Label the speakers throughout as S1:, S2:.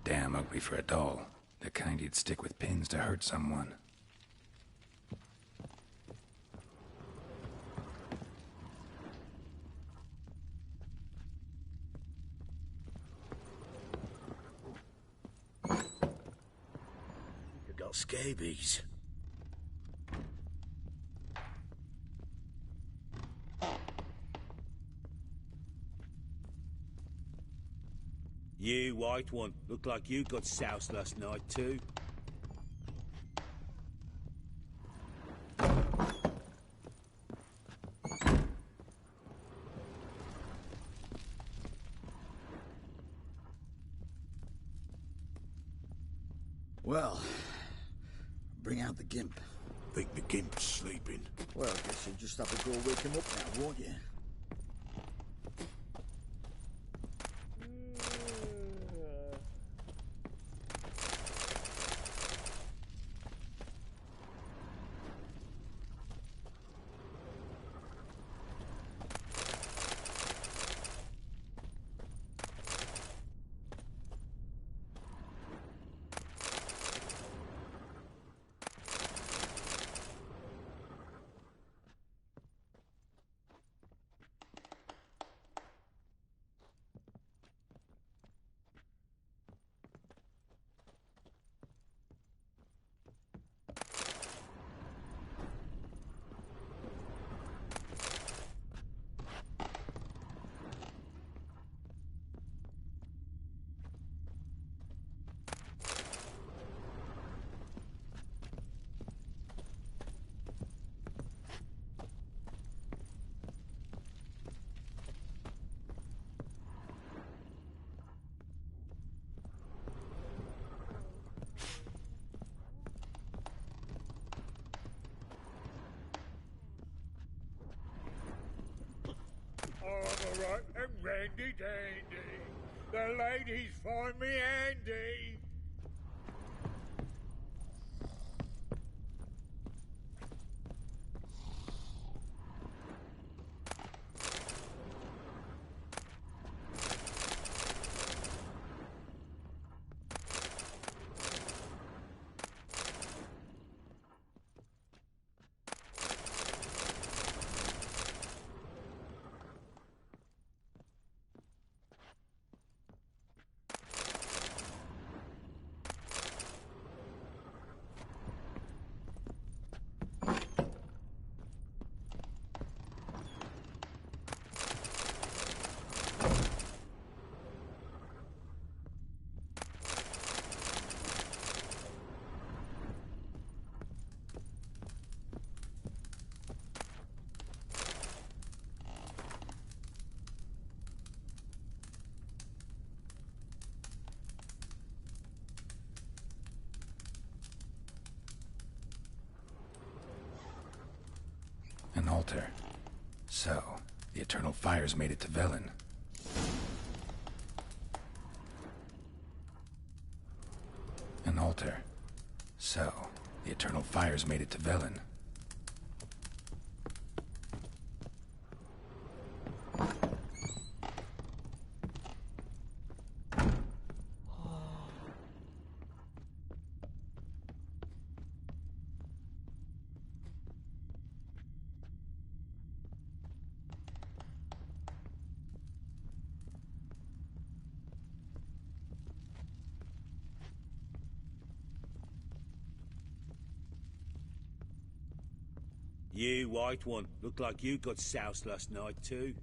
S1: Damn ugly for a doll. The kind you'd stick with pins to hurt someone.
S2: You got scabies.
S3: You, white one, look like you got soused last night too.
S2: Well, bring out the gimp.
S4: Think the gimp's sleeping.
S2: Well, I guess you'll just have to go wake him up now, won't you?
S5: I'm alright and randy dandy. The ladies find me handy.
S1: An altar. So, the eternal fires made it to Velen. An altar. So, the eternal fires made it to Velen.
S3: You, white one, look like you got soused last night too.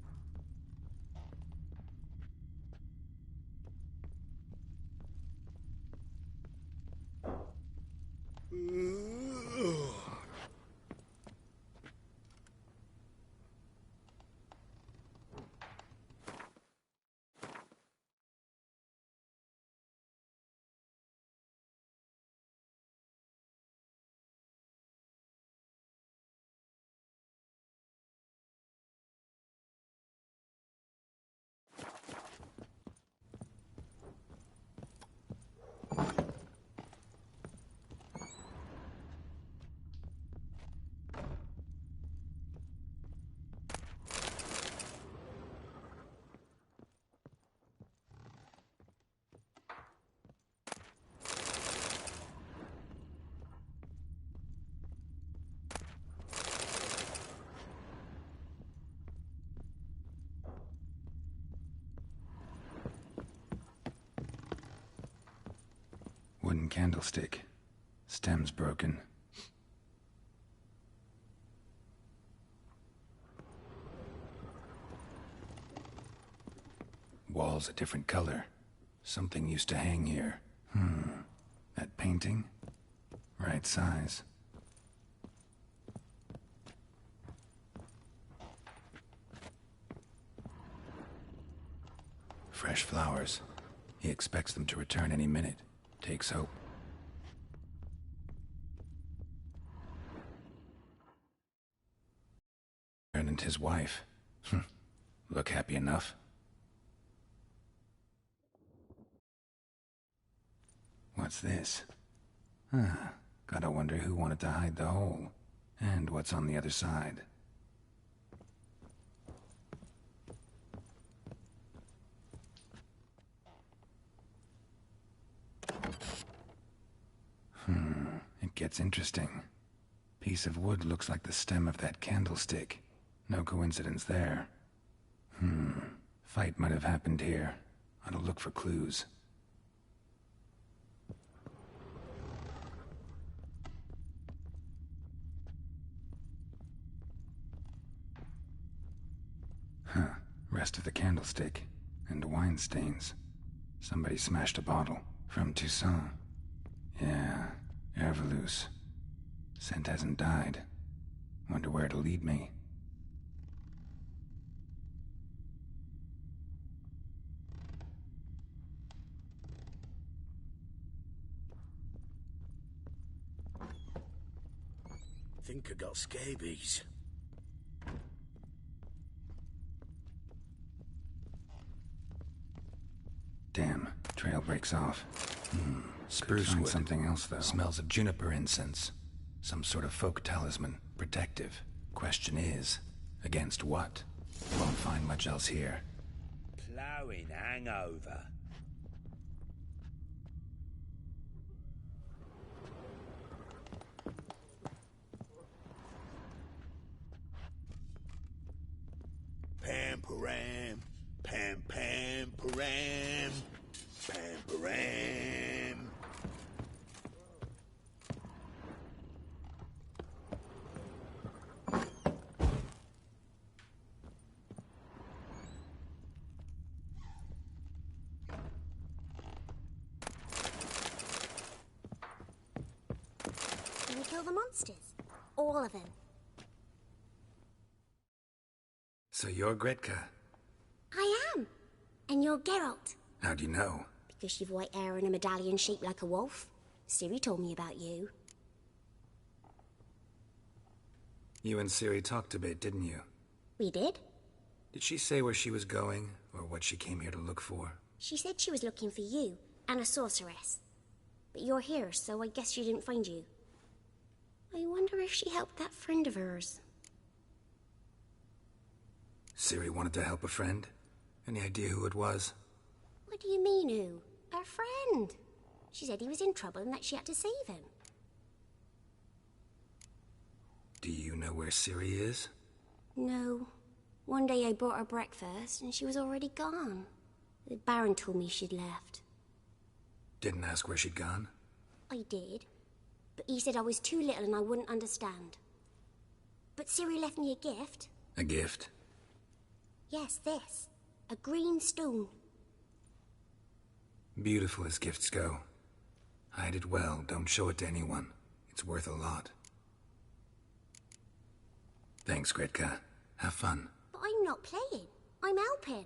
S1: Wooden candlestick. Stem's broken. Wall's a different color. Something used to hang here. That painting? Right size. Fresh flowers. He expects them to return any minute. Takes hope. And his wife. Look happy enough. What's this? Gotta wonder who wanted to hide the hole. And what's on the other side. It gets interesting. Piece of wood looks like the stem of that candlestick. No coincidence there. Fight might have happened here. Ought to look for clues. Rest of the candlestick. And wine stains. Somebody smashed a bottle. From Toussaint. Yeah, Herveloos. Scent hasn't died. Wonder where it'll lead me.
S2: Think I got scabies.
S1: Damn, trail breaks off. Spruce wood. Something else, though. Smells of juniper incense. Some sort of folk talisman. Protective. Question is, against what? Won't find much else here.
S3: Ploughing hangover.
S2: Pam-param, pam-pam-param, pam-param.
S6: Can we kill the monsters? All of them.
S1: So you're Gretka.
S6: I am. And you're Geralt.
S1: How do you know?
S6: Because you've white hair and a medallion shaped like a wolf. Ciri told me about you.
S1: You and Ciri talked a bit, didn't you?
S6: We did.
S1: Did she say where she was going, or what she came here to look for?
S6: She said she was looking for you and a sorceress. But you're here, so I guess she didn't find you. I wonder if she helped that friend of hers.
S1: Ciri wanted to help a friend? Any idea who it was?
S6: What do you mean, who? Her friend. She said he was in trouble and that she had to save him.
S1: Do you know where Ciri is?
S6: No. One day I brought her breakfast and she was already gone. The Baron told me she'd left.
S1: Didn't ask where she'd gone?
S6: I did. But he said I was too little and I wouldn't understand. But Ciri left me a gift.
S1: A gift?
S6: Yes, this. A green stone.
S1: Beautiful as gifts go. Hide it well, don't show it to anyone. It's worth a lot. Thanks, Gretka. Have fun.
S6: But I'm not playing. I'm helping.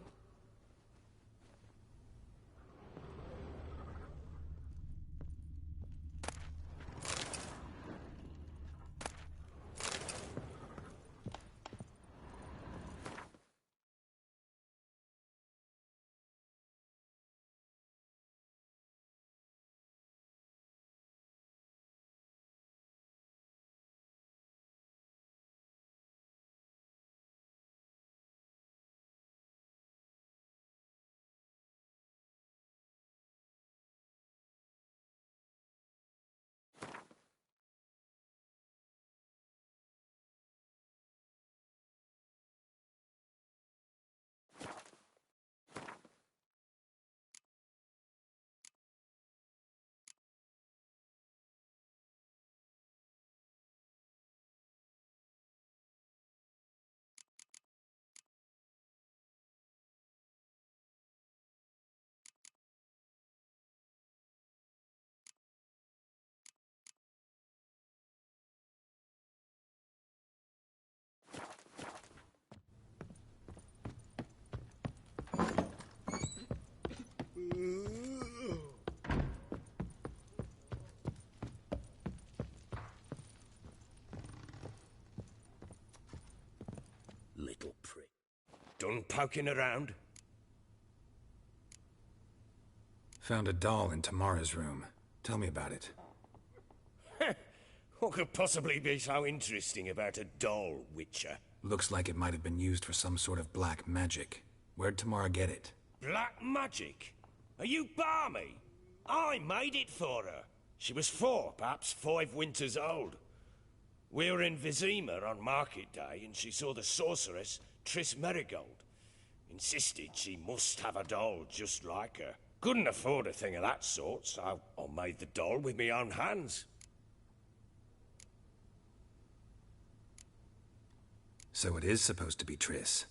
S2: Little prick.
S7: Done poking around?
S1: Found a doll in Tamara's room. Tell me about it.
S7: What could possibly be so interesting about a doll, Witcher?
S1: Looks like it might have been used for some sort of black magic. Where'd Tamara get it?
S7: Black magic? Are you balmy? I made it for her. She was 4, perhaps 5 winters old. We were in Vizima on market day, and she saw the sorceress, Triss Merigold. Insisted she must have a doll just like her. Couldn't afford a thing of that sort, so I made the doll with my own hands.
S1: So it is supposed to be Triss.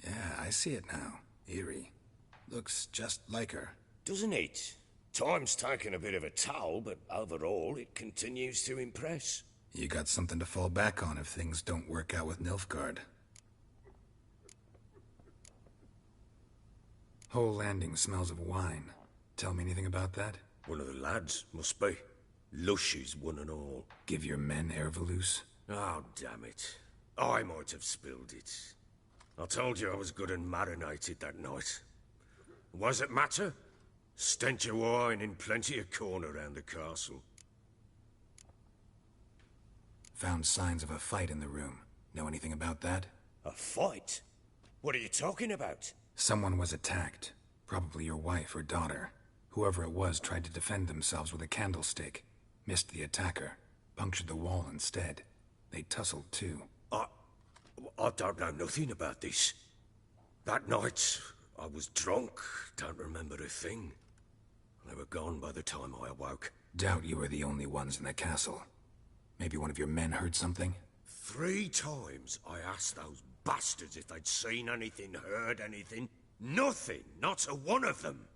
S1: Yeah, I see it now. Eerie. Looks just like her.
S7: Doesn't it? Time's taken a bit of a toll, but overall it continues to impress.
S1: You got something to fall back on if things don't work out with Nilfgaard. Whole landing smells of wine. Tell me anything about that?
S7: One of the lads, must be. Lushes, one and all.
S1: Give your men Ervelus?
S7: Oh, damn it. I might have spilled it. I told you I was good and marinated that night. What does it matter? Stench of wine in plenty of corn around the castle.
S1: Found signs of a fight in the room. Know anything about that?
S7: A fight? What are you talking about?
S1: Someone was attacked. Probably your wife or daughter. Whoever it was tried to defend themselves with a candlestick. Missed the attacker. Punctured the wall instead. They tussled too.
S7: I don't know nothing about this. That night, I was drunk, don't remember a thing. They were gone by the time I awoke.
S1: Doubt you were the only ones in the castle. Maybe one of your men heard something?
S7: 3 times I asked those bastards if they'd seen anything, heard anything. Nothing, not a one of them.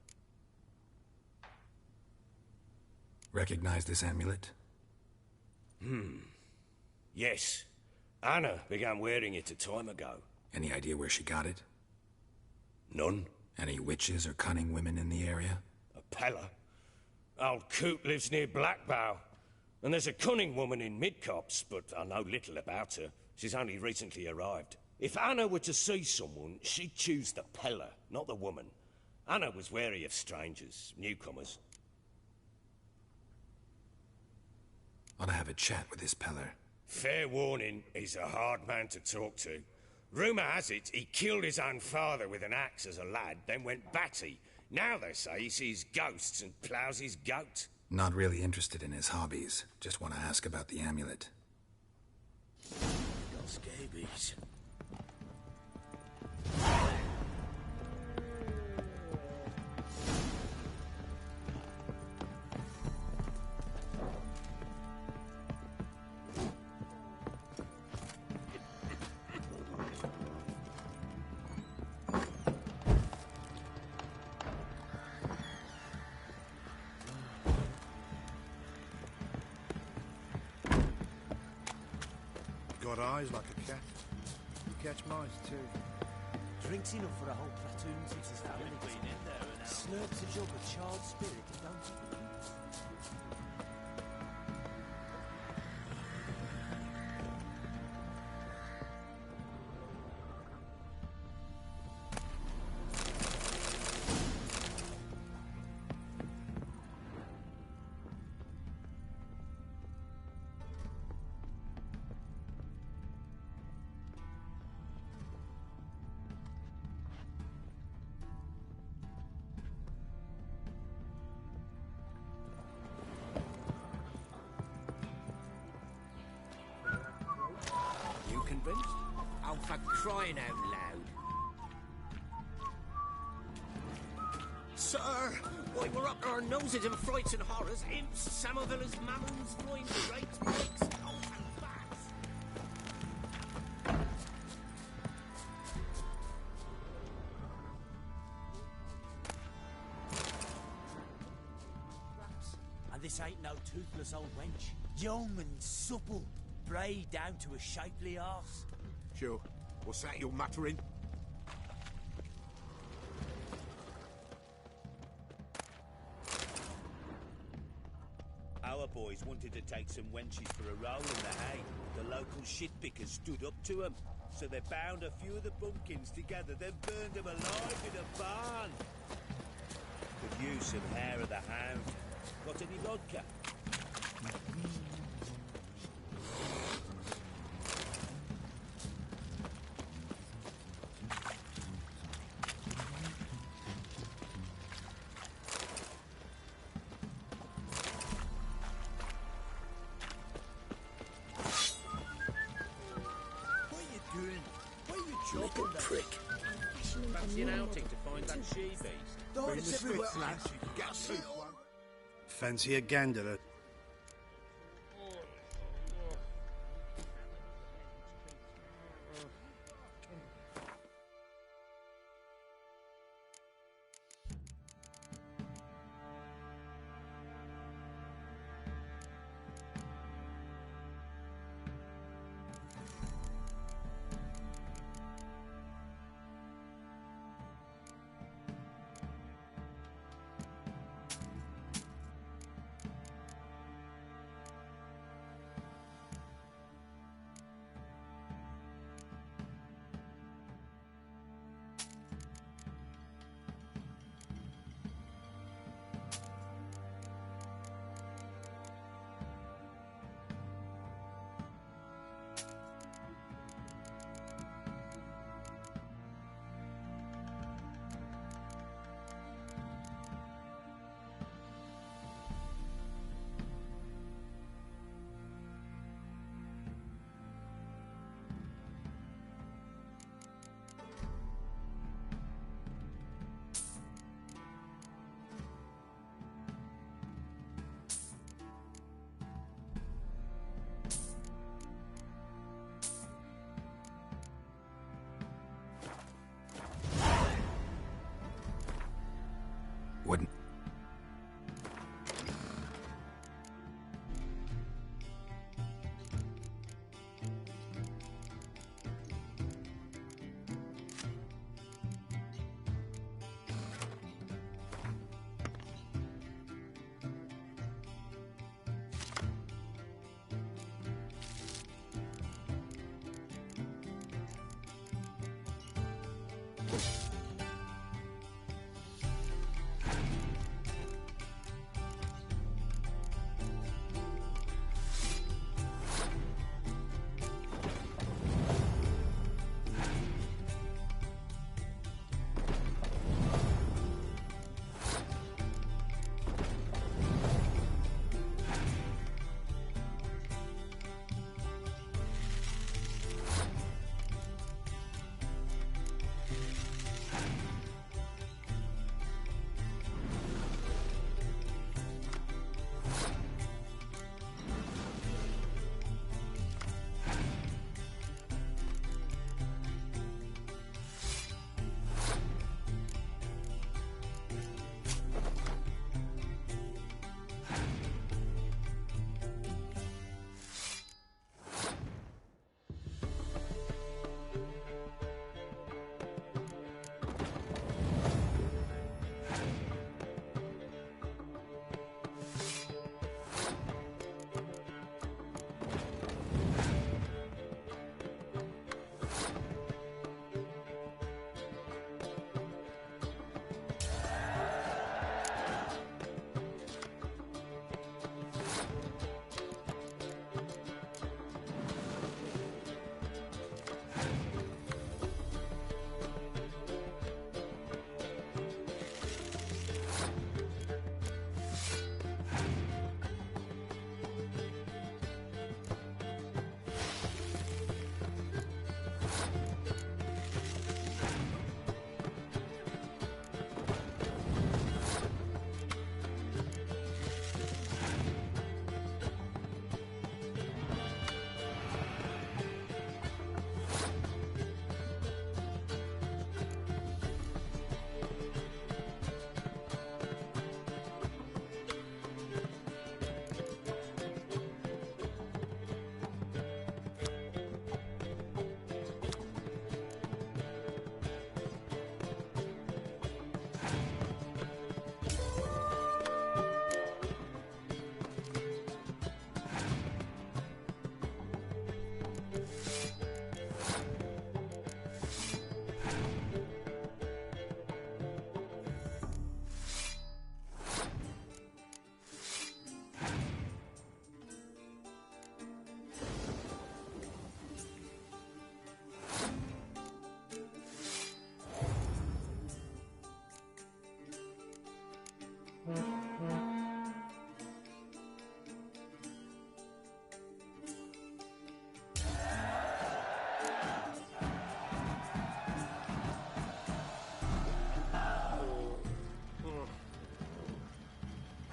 S1: Recognize this amulet?
S7: Yes. Anna began wearing it a time ago.
S1: Any idea where she got it?
S7: None.
S1: Any witches or cunning women in the area?
S7: A Pella. Old Coot lives near Blackbow. And there's a cunning woman in Midcopse, but I know little about her. She's only recently arrived. If Anna were to see someone, she'd choose the Pella, not the woman. Anna was wary of strangers, newcomers.
S1: Ought to have a chat with this Peller.
S7: Fair warning, he's a hard man to talk to. Rumour has it he killed his own father with an axe as a lad, then went batty. Now they say he sees ghosts and ploughs his goat.
S1: Not really interested in his hobbies. Just want to ask about the amulet.
S2: Got scabies.
S4: Got eyes like a cat. You catch mice too.
S2: Drinks enough for a whole platoon since his family. Slurps a jug of charred spirit, don't he?
S3: Convinced? Oh, for crying out loud. Sir, why, we're up to our noses in frights and horrors. Imps, Samovillers, mammons, flying drakes, pigs, elves and bats.
S2: And this ain't no toothless old wench. Young and supple. Bray down to a shapely arse.
S4: Sure. What's that you're muttering?
S2: our boys wanted to take some wenches for a roll in the hay. The local shitpickers stood up to 'em. So they bound a few of the bumpkins together, then burned them alive in a barn. Could use some hair of the hound. Got any vodka?
S3: Little prick.
S2: Fancy an outing to find that she-beast?
S4: It's everywhere. Fancy a gander?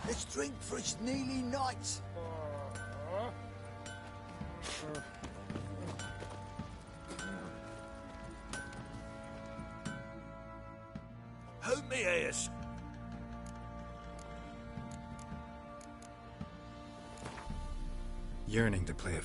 S2: Let's drink for it's nearly night. Hold me ears.
S1: Yearning to play a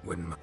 S1: wouldn't mind.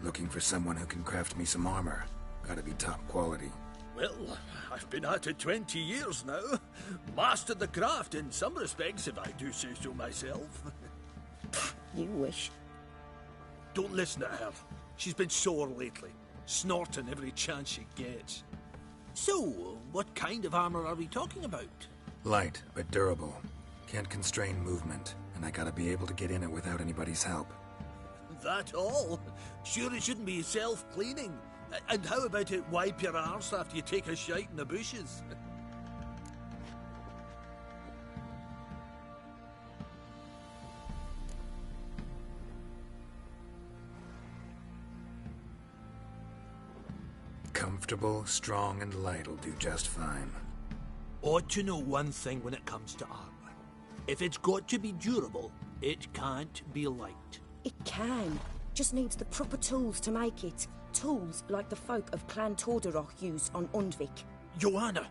S1: Looking for someone who can craft me some armor. Gotta be top quality.
S8: Well, I've been at it 20 years now. Mastered the craft in some respects, if I do say so myself.
S9: You wish.
S8: Don't listen to her. She's been sore lately, snorting every chance she gets. So, what kind of armor are we talking about?
S1: Light, but durable. Can't constrain movement, and I gotta be able to get in it without anybody's help.
S8: That all? Sure it shouldn't be self-cleaning. And how about it wipe your arse after you take a shite in the bushes?
S1: Comfortable, strong, and light'll do just fine.
S8: Ought to know one thing when it comes to armor. If it's got to be durable, it can't be light.
S9: It can. Just needs the proper tools to make it. Tools like the folk of Clan Tordaroch use on Undvik.
S8: Joanna,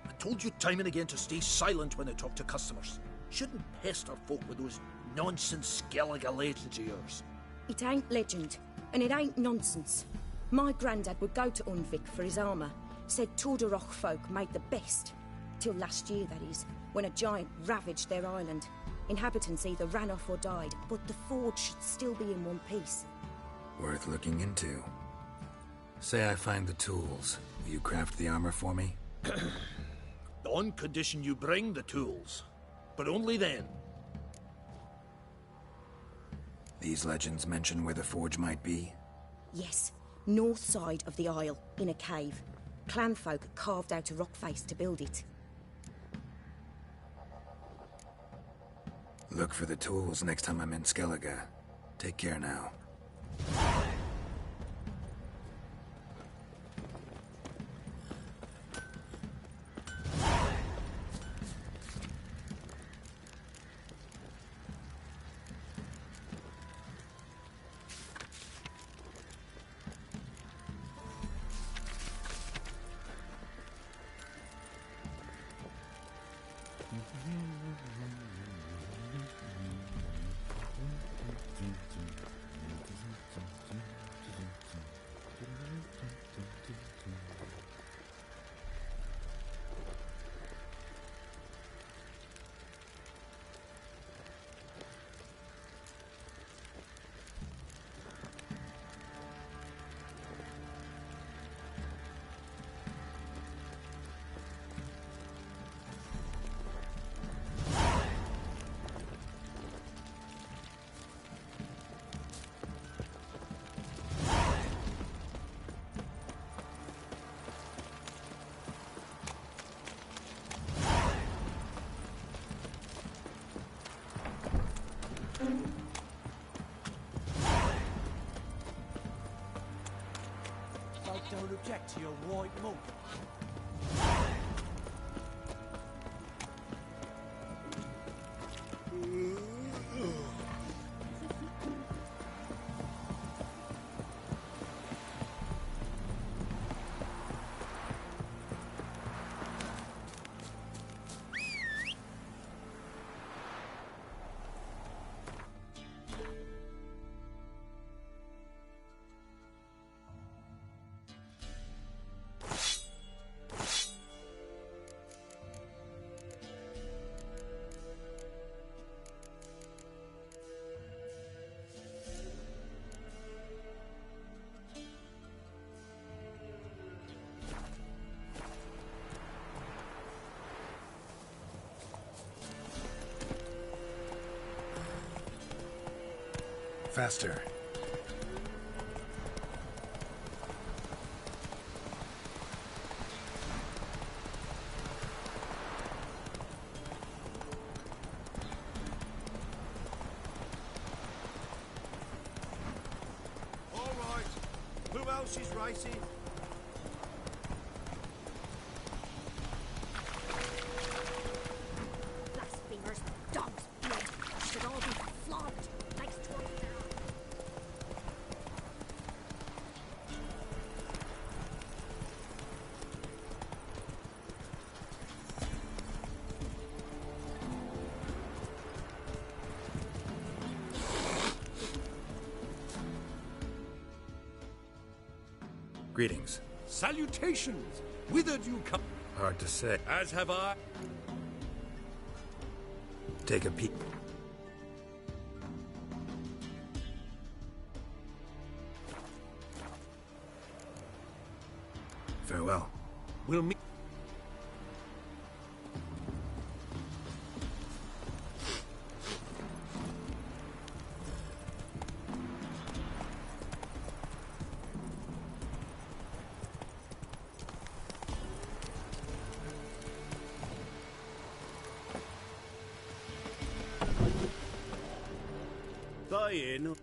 S8: I told you time and again to stay silent when I talk to customers. Shouldn't pester folk with those nonsense Skellige legends of yours.
S9: It ain't legend, and it ain't nonsense. My granddad would go to Undvik for his armour. Said Tordaroch folk made the best. Till last year, that is, when a giant ravaged their island. Inhabitants either ran off or died, but the forge should still be in one piece.
S1: Worth looking into. Say I find the tools. Will you craft the armor for me?
S8: On condition you bring the tools. But only then.
S1: These legends mention where the forge might be?
S9: Yes, north side of the isle, in a cave. Clanfolk carved out a rock face to build it.
S1: Look for the tools next time I'm in Skellige. Take care now.
S2: Don't object to your white mug.
S1: Faster.
S3: All right. Who else is racing?
S6: Blasphemers, dogs, blood, should all be flogged. Nice torture.
S1: Greetings.
S8: Salutations! Whither do you come?
S1: Hard to say.
S8: As have I.
S1: Take a peek. Farewell.
S8: We'll meet.
S2: Dying.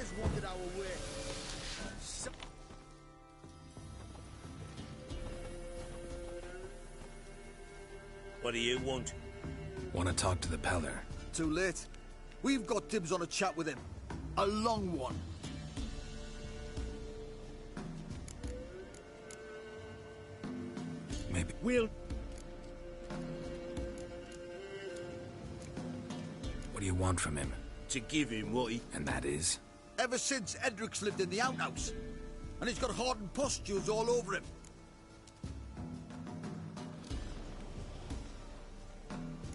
S3: always wanted our way.
S2: What do you want?
S1: Want to talk to the Peller?
S10: Too late. We've got dibs on a chat with him. A long one.
S1: Maybe.
S2: We'll...
S1: What do you want from him?
S2: To give him what he...
S1: And that is?
S10: Ever since Edric's lived in the outhouse. And he's got hardened pustules all over him.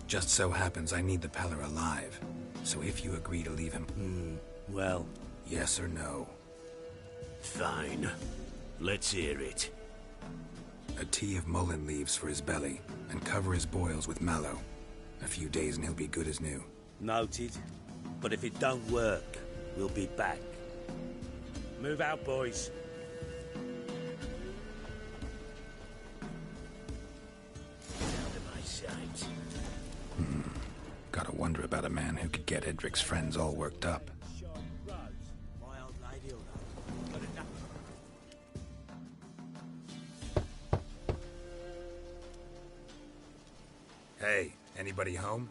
S1: Just so happens I need the Peller alive. So if you agree to leave him...
S2: well...
S1: Yes or no?
S2: Fine. Let's hear it.
S1: A tea of mullein leaves for his belly, and cover his boils with mallow. A few days and he'll be good as new.
S2: Noted. But if it don't work, we'll be back. Move out, boys. Out of my sight.
S1: Gotta wonder about a man who could get Edric's friends all worked up.
S2: My old lady will know. But enough.
S1: Hey, anybody home?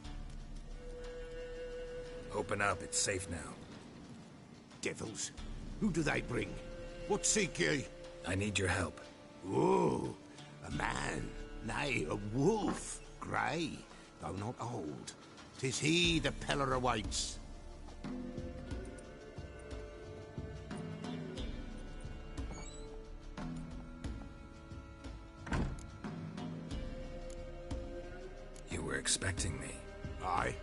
S1: Open up, it's safe now.
S3: Devils. Who do they bring? What seek ye?
S1: I need your help.
S3: Oh, a man. Nay, a wolf. Grey, though not old. 'Tis he the Peller awaits.
S1: You were expecting me.
S3: Aye,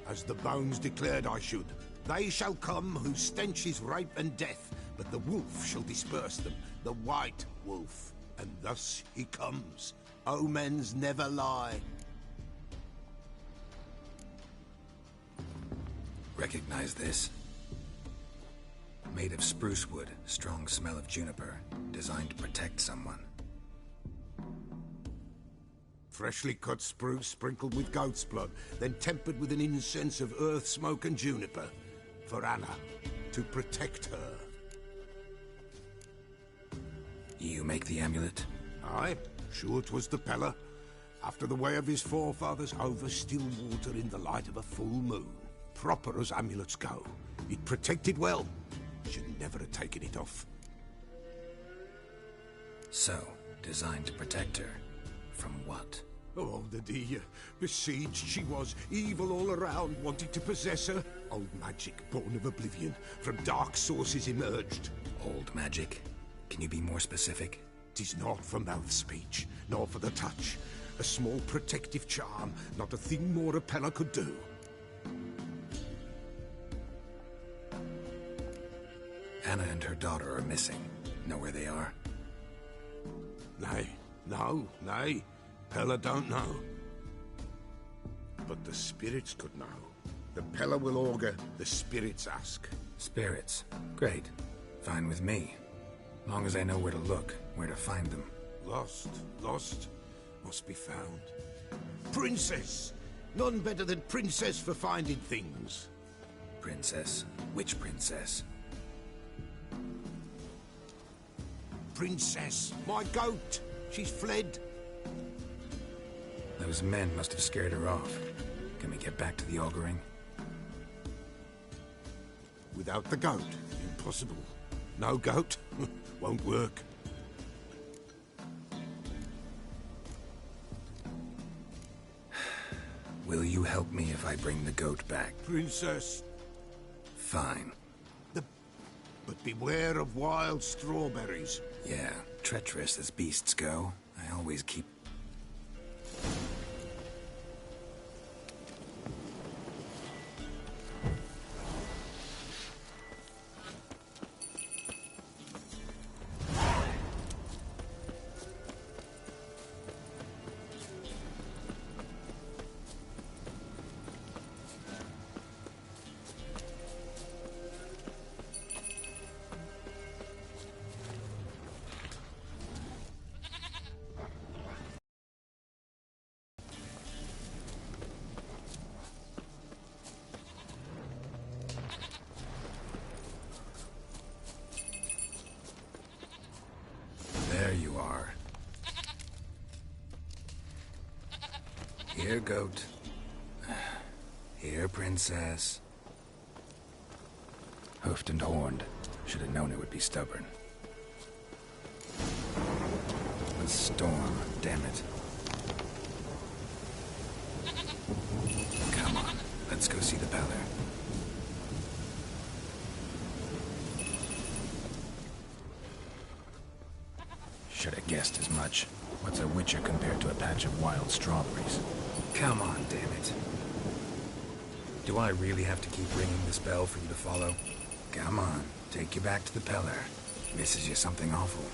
S3: as the bones declared I should. They shall come whose stench is rape and death, but the wolf shall disperse them, the white wolf. And thus he comes. Omens never lie.
S1: Recognize this? Made of spruce wood, strong smell of juniper, designed to protect someone.
S3: Freshly cut spruce sprinkled with goat's blood, then tempered with an incense of earth, smoke and juniper. For Anna, to protect her.
S1: You make the amulet?
S3: Aye, sure 'twas the Peller. After the way of his forefathers, over still water in the light of a full moon. Proper as amulets go. It protected well. Should never have taken it off.
S1: So, designed to protect her. From what?
S3: Oh, besieged she was, evil all around, wanting to possess her. Old magic, born of oblivion, from dark sources emerged.
S1: Old magic? Can you be more specific?
S3: 'Tis not for mouth speech, nor for the touch. A small protective charm, not a thing more a Peller could do.
S1: Anna and her daughter are missing. Know where they are?
S3: Nay, nay. Peller don't know. But the spirits could know. The Peller will augur, the spirits ask.
S1: Spirits. Great. Fine with me. Long as I know where to look, where to find them.
S3: Lost, must be found. Princess! None better than Princess for finding things.
S1: Princess? Which princess?
S3: Princess, my goat! She's fled.
S1: Those men must have scared her off. Can we get back to the auguring?
S3: Without the goat, impossible. No goat, won't work.
S1: Will you help me if I bring the goat back?
S3: Princess.
S1: Fine.
S3: But beware of wild strawberries.
S1: Yeah, treacherous as beasts go. I always keep... Here, goat. Here, princess. Hoofed and horned. Should have known it would be stubborn. A storm, damn it. Come on, let's go see the Peller. Should have guessed as much. What's a witcher compared to a patch of wild strawberries? Come on, damn it. Do I really have to keep ringing this bell for you to follow? Come on, take you back to the Peller. Misses you something awful.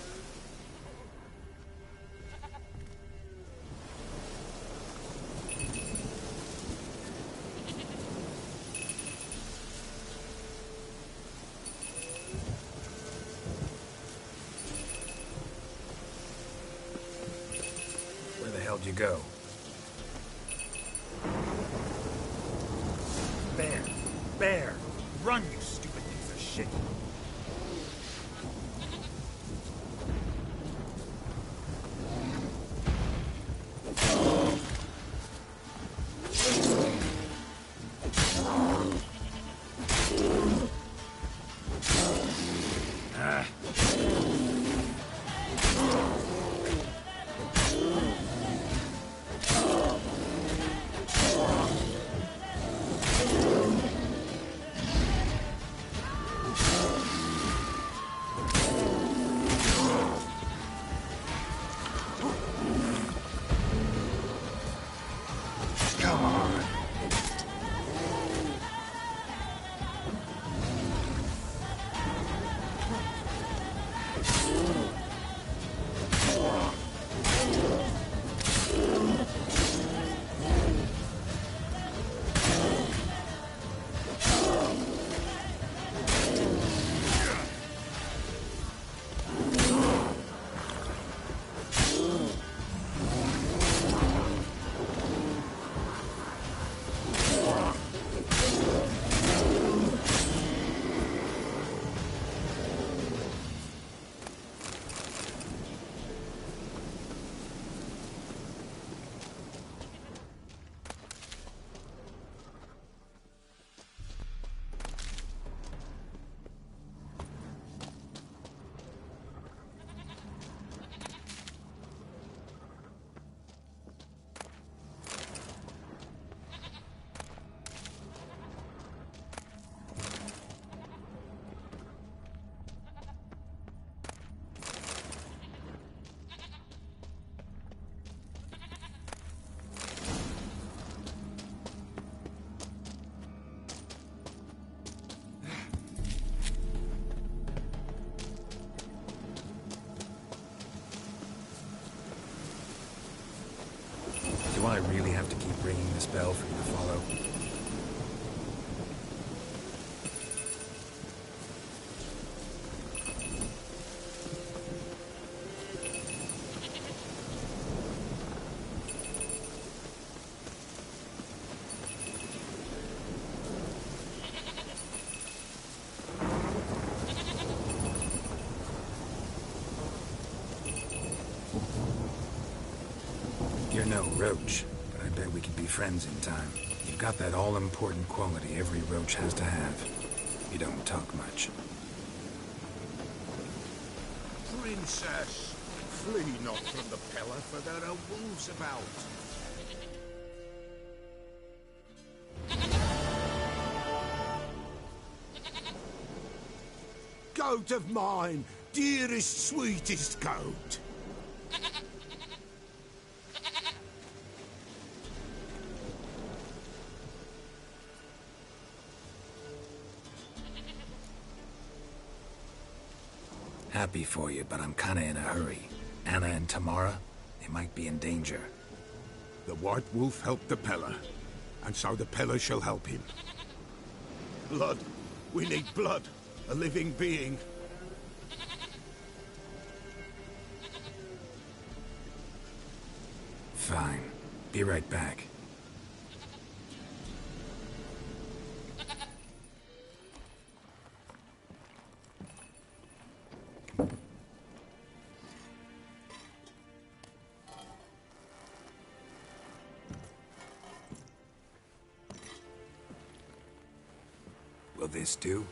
S1: Where the hell did you go?
S5: Bear! Run, you stupid piece of shit!
S1: Do I really have to keep ringing this bell for you to follow? You're no roach, but I bet we could be friends in time. You've got that all-important quality every roach has to have. You don't talk much.
S3: Princess, flee not from the Peller, for there are wolves about. Goat of mine, dearest, sweetest goat.
S1: Happy for you, but I'm kinda in a hurry. Anna and Tamara, they might be in danger.
S3: The White Wolf helped the Peller, and so the Peller shall help him. Blood. We need blood. A living being.
S1: Fine. Be right back. of this do?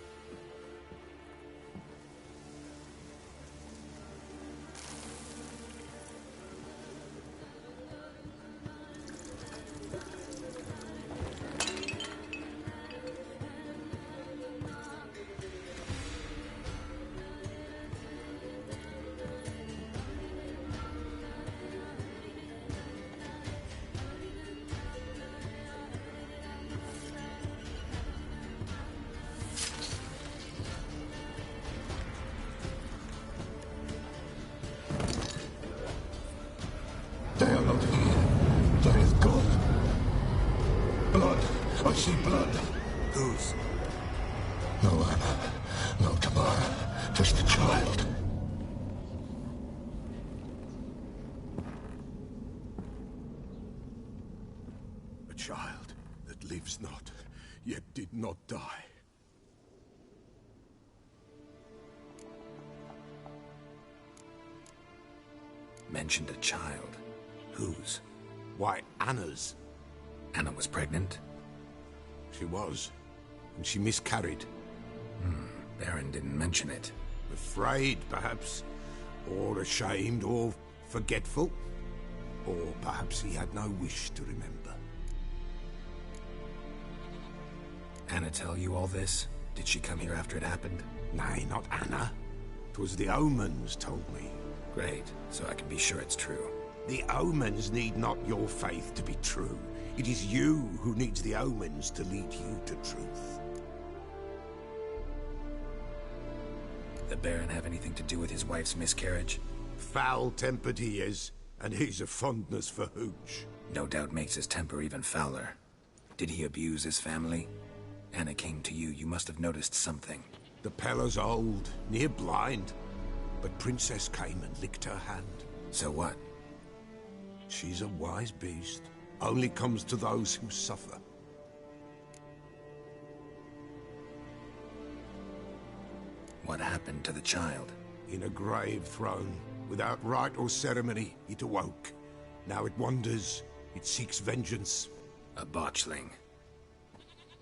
S11: They are not here. There is God. Blood. I see blood.
S3: Whose?
S11: No Anna. No Tamara. Just a child.
S3: A child that lives not, yet did not die.
S1: Mentioned a child. Whose?
S3: Why, Anna's.
S1: Anna was pregnant?
S3: She was, and she miscarried.
S1: Baron didn't mention it.
S3: Afraid, perhaps, or ashamed, or forgetful. Or perhaps he had no wish to remember.
S1: Anna tell you all this? Did she come here after it happened?
S3: Nay, not Anna. 'Twas the omens told me.
S1: Great, so I can be sure it's true.
S3: The omens need not your faith to be true. It is you who needs the omens to lead you to truth.
S1: The Baron have anything to do with his wife's miscarriage?
S3: Foul-tempered he is, and he's a fondness for hooch.
S1: No doubt makes his temper even fouler. Did he abuse his family? Anna came to you, you must have noticed something.
S3: The Pella's old, near blind, but Princess came and licked her hand.
S1: So what?
S3: She's a wise beast. Only comes to those who suffer.
S1: What happened to the child?
S3: In a grave thrown, without rite or ceremony, it awoke. Now it wanders, it seeks vengeance.
S1: A botchling.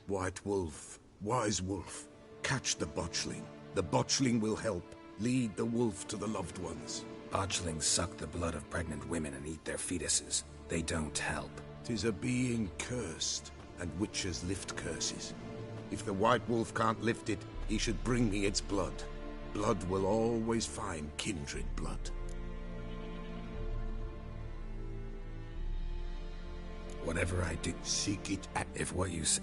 S3: White Wolf, wise wolf, catch the botchling. The botchling will help, lead the wolf to the loved ones.
S1: Botchlings suck the blood of pregnant women and eat their fetuses. They don't help.
S3: 'Tis a being cursed, and witches lift curses. If the White Wolf can't lift it, he should bring me its blood. Blood will always find kindred blood.
S1: Whatever I do,
S3: seek it at...
S1: If what you say...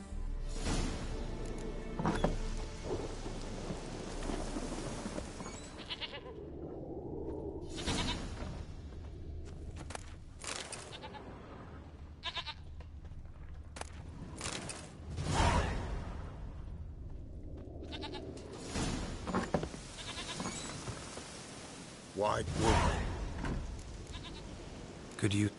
S3: White Wolf.
S1: Could you...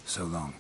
S1: So long.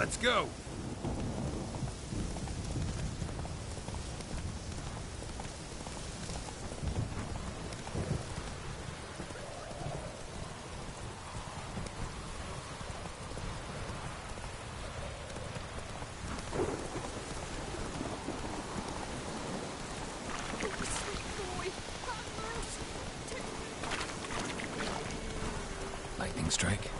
S5: Let's go.
S1: Lightning strike.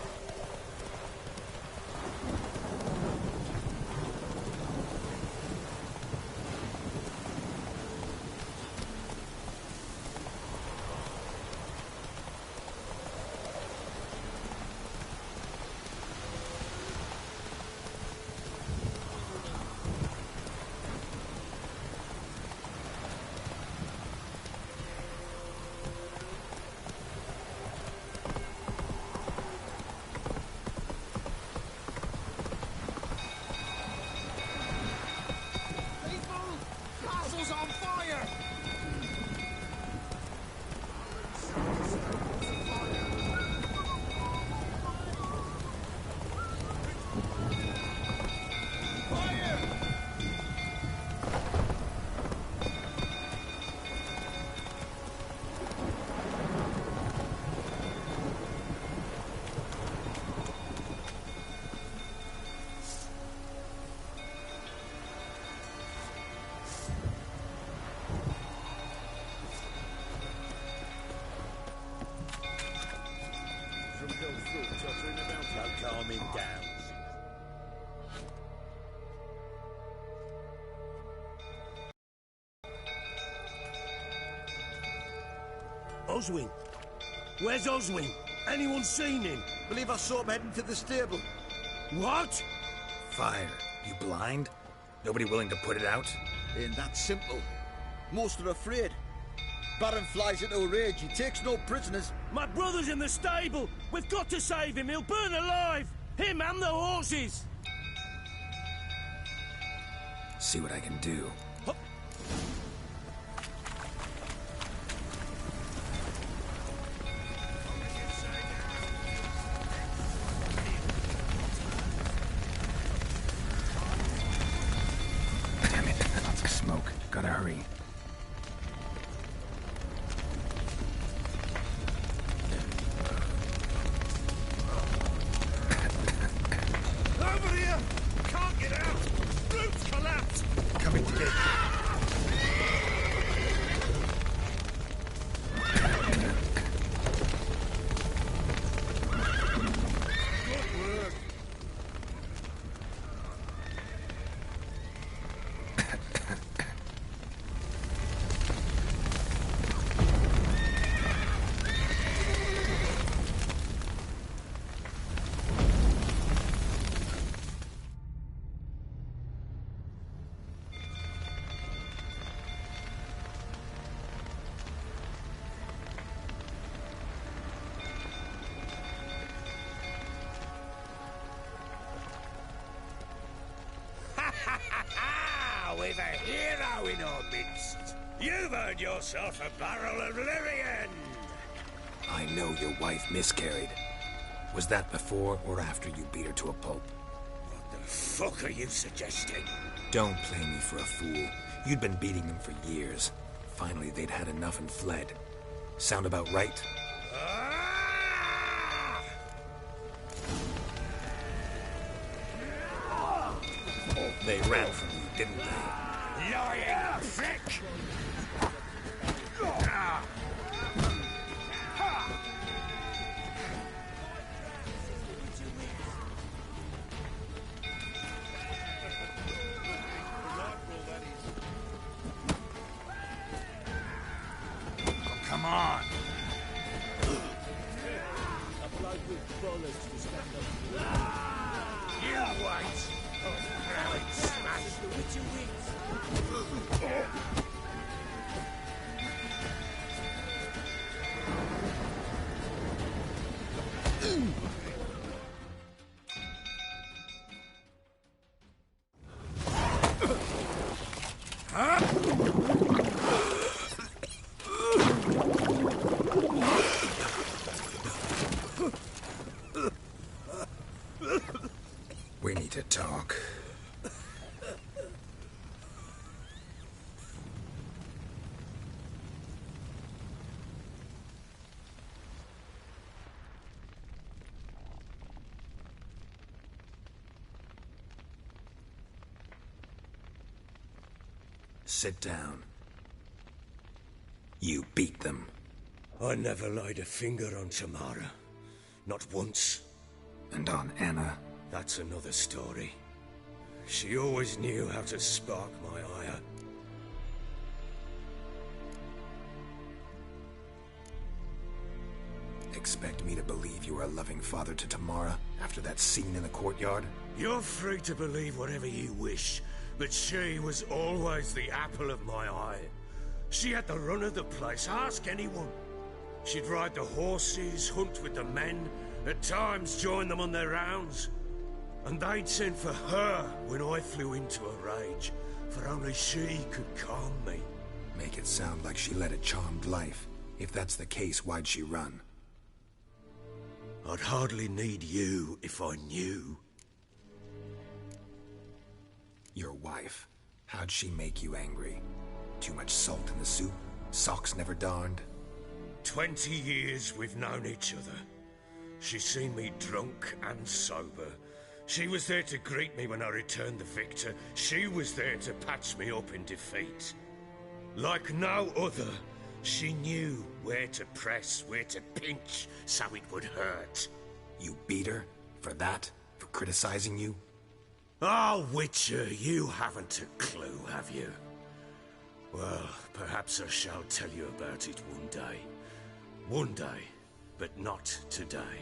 S2: No calming down. Oswin? Where's Oswin? Anyone seen him?
S10: Believe I saw him heading to the stable.
S2: What?
S5: Fire. You blind? Nobody willing to put it out?
S10: Ain't that simple. Most are afraid. Baron flies into a rage. He takes no prisoners.
S2: My brother's in the stable. We've got to save him. He'll burn alive. Him and the horses.
S1: See what I can do. Damn it. Lots of smoke. Gotta hurry.
S2: Over here! Can't get out! Roof's collapsed!
S5: Coming to get you.
S7: We've a hero in our midst. You've earned yourself a barrel of Lyrian.
S5: I know your wife miscarried. Was that before or after you beat her to a pulp?
S7: What the fuck are you suggesting?
S5: Don't play me for a fool. You'd been beating them for years. Finally, they'd had enough and fled. Sound about right? They ran from you, didn't they?
S7: Lying prick!
S5: Come on!
S2: A bloke with bullets to stand up.
S7: You wait! Now it's smashed!
S2: The witcher wins.
S1: We need to talk.
S5: Sit down. You beat them.
S7: I never laid a finger on Tamara. Not once.
S5: And on Anna?
S7: That's another story. She always knew how to spark my ire.
S5: Expect me to believe you were a loving father to Tamara after that scene in the courtyard?
S7: You're free to believe whatever you wish, but she was always the apple of my eye. She had the run of the place, ask anyone. She'd ride the horses, hunt with the men, at times join them on their rounds. And they'd send for her when I flew into a rage, for only she could calm me.
S5: Make it sound like she led a charmed life. If that's the case, why'd she run?
S7: I'd hardly need you if I knew.
S5: Your wife. How'd she make you angry? Too much salt in the soup? Socks never darned?
S7: 20 years we've known each other. She's seen me drunk and sober. She was there to greet me when I returned the victor. She was there to patch me up in defeat. Like no other, she knew where to press, where to pinch, so it would hurt.
S5: You beat her? For that? For criticizing you?
S7: Oh, Witcher, you haven't a clue, have you? Well, perhaps I shall tell you about it one day. One day, but not today.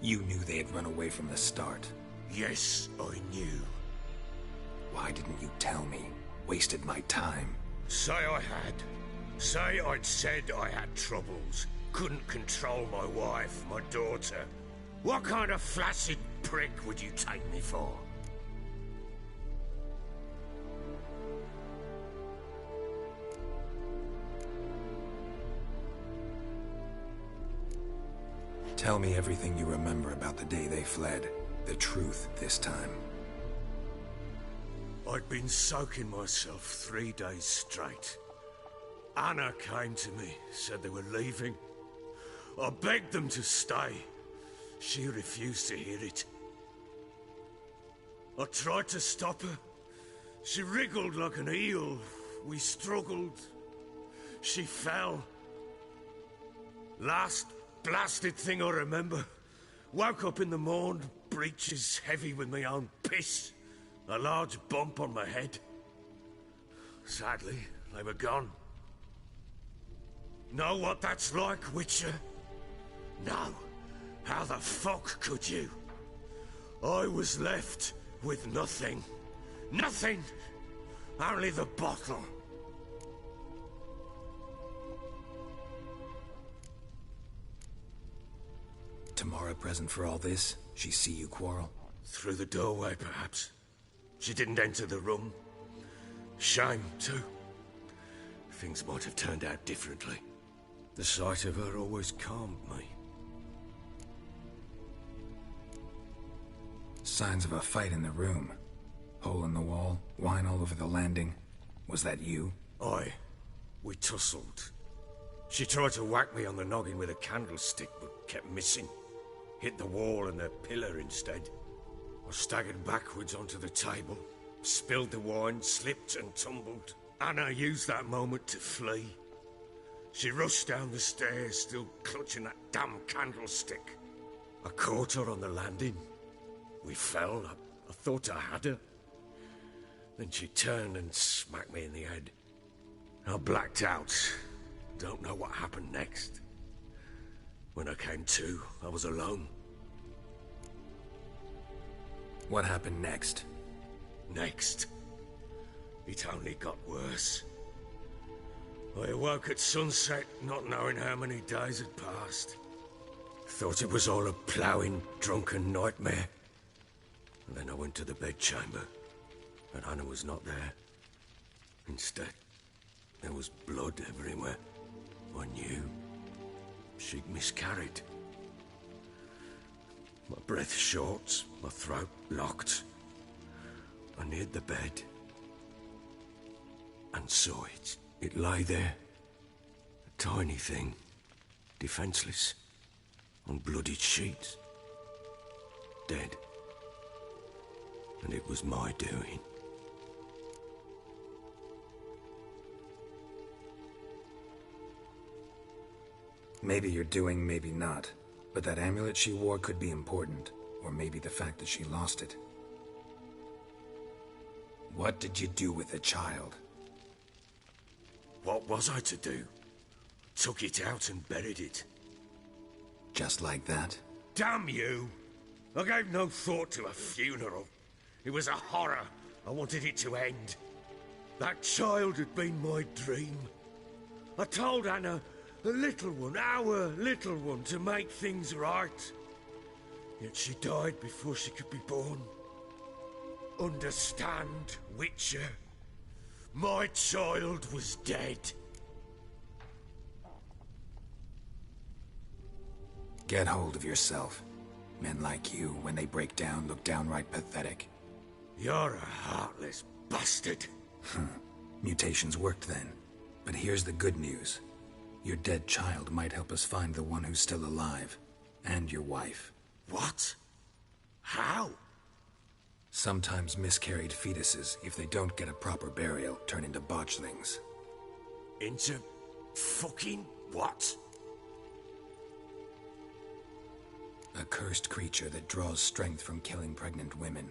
S5: You knew they had run away from the start.
S7: Yes, I knew.
S5: Why didn't you tell me? Wasted my time.
S7: Say I had. Say I'd said I had troubles. Couldn't control my wife, my daughter. What kind of flaccid prick would you take me for?
S5: Tell me everything you remember about the day they fled. The truth this time.
S7: I'd been soaking myself 3 days straight. Anna came to me, said they were leaving. I begged them to stay. She refused to hear it. I tried to stop her. She wriggled like an eel. We struggled. She fell. Last blasted thing I remember. Woke up in the morn, breeches heavy with my own piss. A large bump on my head. Sadly, they were gone. Know what that's like, Witcher? No. How the fuck could you? I was left with nothing. Nothing! Only the bottle.
S5: Tamara present for all this? She see you quarrel?
S7: Through the doorway, perhaps. She didn't enter the room. Shame, too. Things might have turned out differently. The sight of her always calmed me.
S5: Signs of a fight in the room. Hole in the wall, wine all over the landing. Was that you?
S7: Aye. We tussled. She tried to whack me on the noggin with a candlestick, but kept missing. Hit the wall and a pillar instead. I staggered backwards onto the table, spilled the wine, slipped and tumbled. Anna used that moment to flee. She rushed down the stairs, still clutching that damn candlestick. I caught her on the landing. We fell. I thought I had her. Then she turned and smacked me in the head. I blacked out. Don't know what happened next. When I came to, I was alone.
S5: What happened next?
S7: Next? It only got worse. I awoke at sunset, not knowing how many days had passed. Thought it was all a ploughing, drunken nightmare. And then I went to the bedchamber, and Anna was not there. Instead, there was blood everywhere. I knew she'd miscarried. My breath short, my throat locked. I neared the bed and saw it. It lay there, a tiny thing, defenseless, on bloodied sheets, dead. And it was my doing.
S5: Maybe you're doing, maybe not. But that amulet she wore could be important. Or maybe the fact that she lost it. What did you do with the child?
S7: What was I to do? Took it out and buried it.
S5: Just like that?
S7: Damn you! I gave no thought to a funeral. It was a horror. I wanted it to end. That child had been my dream. I told Anna, the little one, our little one, to make things right. Yet she died before she could be born. Understand, Witcher? My child was dead.
S5: Get hold of yourself. Men like you, when they break down, look downright pathetic.
S7: You're a heartless bastard.
S5: Mutations worked then. But here's the good news. Your dead child might help us find the one who's still alive. And your wife.
S7: What? How?
S5: Sometimes miscarried fetuses, if they don't get a proper burial, turn into botchlings.
S7: Into fucking what?
S5: A cursed creature that draws strength from killing pregnant women.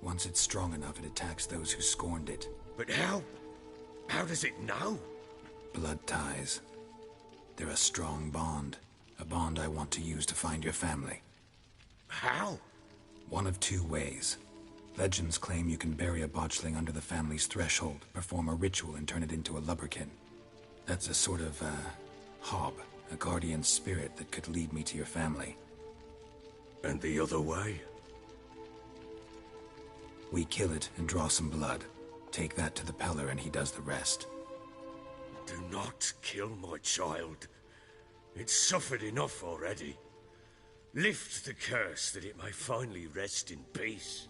S5: Once it's strong enough, it attacks those who scorned it.
S7: But how? How does it know?
S5: Blood ties. They're a strong bond. A bond I want to use to find your family.
S7: How?
S5: One of two ways. Legends claim you can bury a botchling under the family's threshold, perform a ritual, and turn it into a lubberkin. That's a sort of, hob, a guardian spirit that could lead me to your family.
S7: And the other way?
S5: We kill it and draw some blood. Take that to the Peller and he does the rest.
S7: Do not kill my child. It's suffered enough already. Lift the curse that it may finally rest in peace.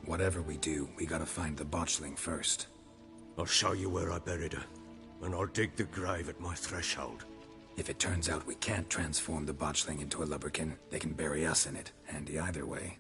S5: Whatever we do, we gotta find the botchling first.
S7: I'll show you where I buried her, and I'll dig the grave at my threshold.
S5: If it turns out we can't transform the botchling into a lubberkin, they can bury us in it. Handy either way.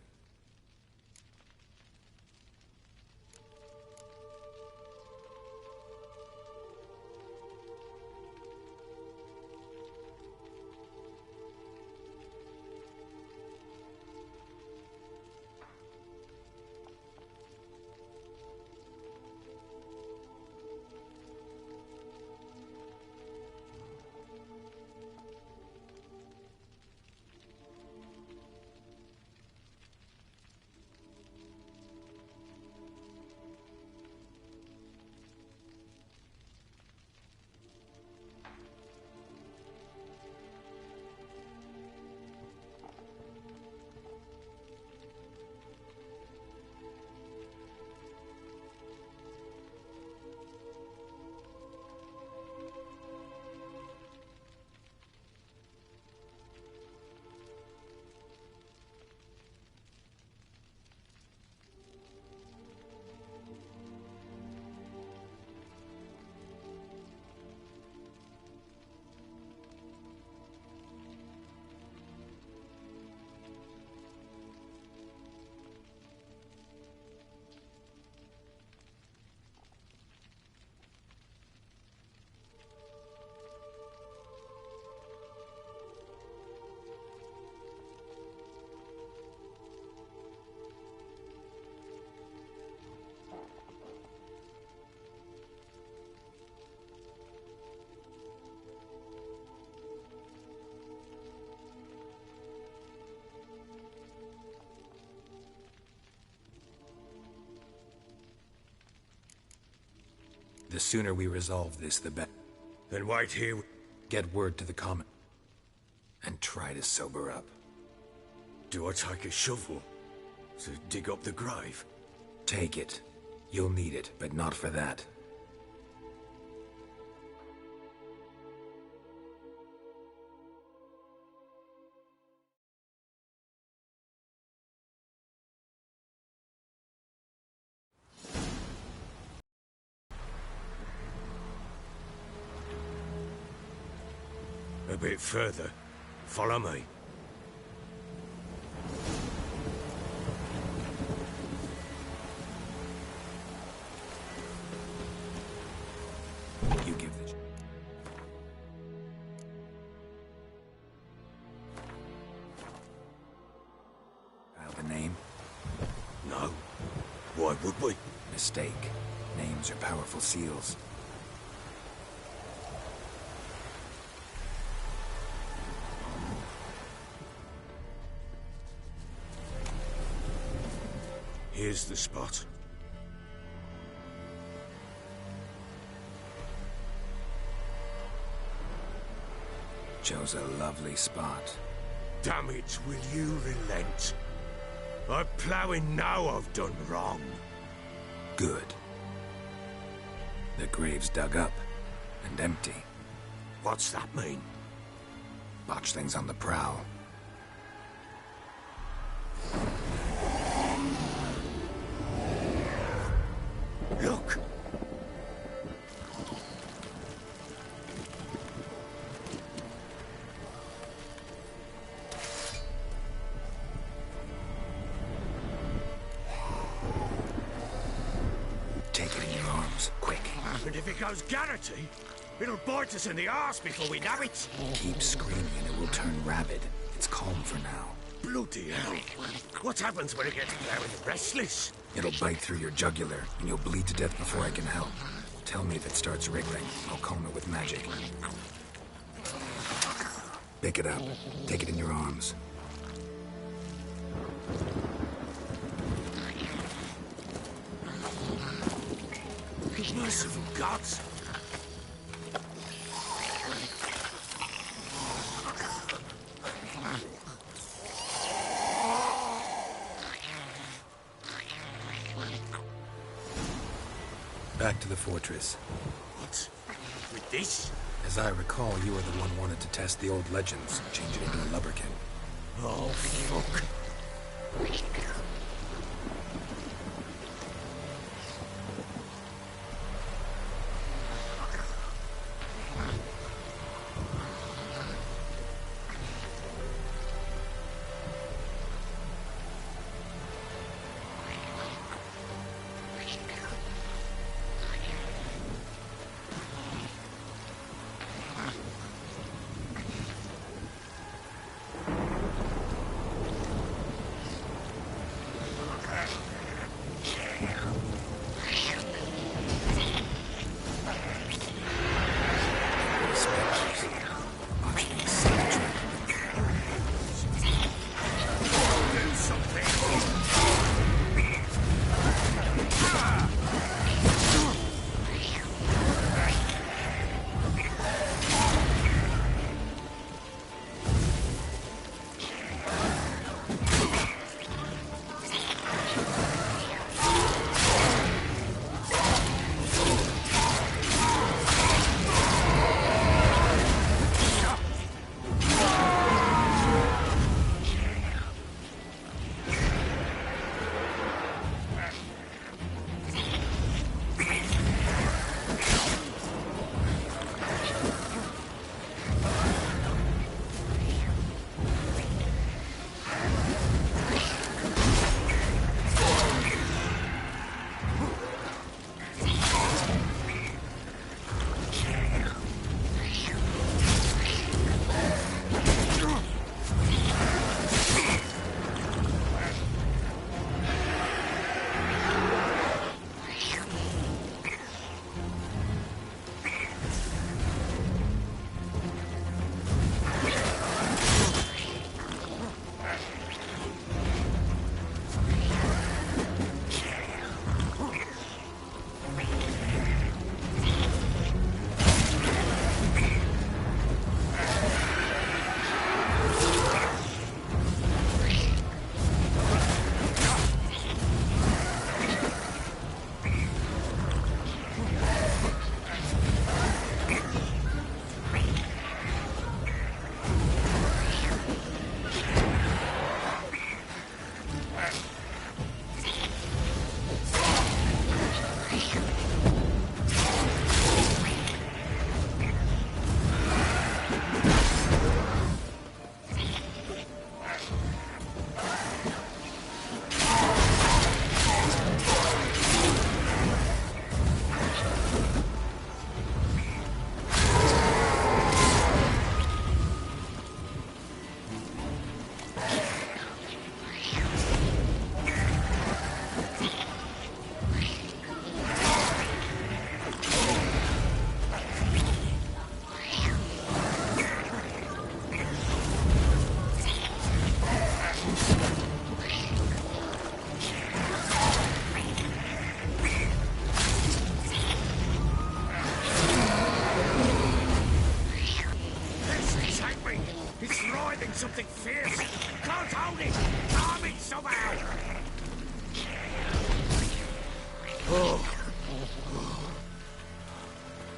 S5: The sooner we resolve this, the better.
S7: Then wait here.
S5: Get word to the common. And try to sober up.
S7: Do I take a shovel to dig up the grave?
S5: Take it. You'll need it, but not for that.
S7: A bit further. Follow me.
S5: You give the...
S10: Why would we?
S5: Mistake. Names are powerful seals.
S10: Here's the spot.
S5: Chose a lovely spot.
S10: Damn it, will you relent? I'm ploughing now I've done wrong.
S5: Good. The grave's dug up and empty.
S10: What's that mean?
S5: Botchling's on the prowl.
S10: Look!
S5: Take it in your arms, quick.
S10: And if it goes Garrity, it'll bite us in the arse before we know it.
S5: Keep screaming and it will turn rabid. It's calm for now.
S10: Bloody hell. What happens when it gets plowing and restless?
S5: It'll bite through your jugular, and you'll bleed to death before I can help. Tell me if it starts wriggling. I'll calm it with magic. Pick it up. Take it in your arms.
S10: Merciful gods!
S5: Back to the fortress.
S10: What? With this?
S5: As I recall, you were the one wanted to test the old legends, change it into a lubberkin.
S10: Oh, fuck.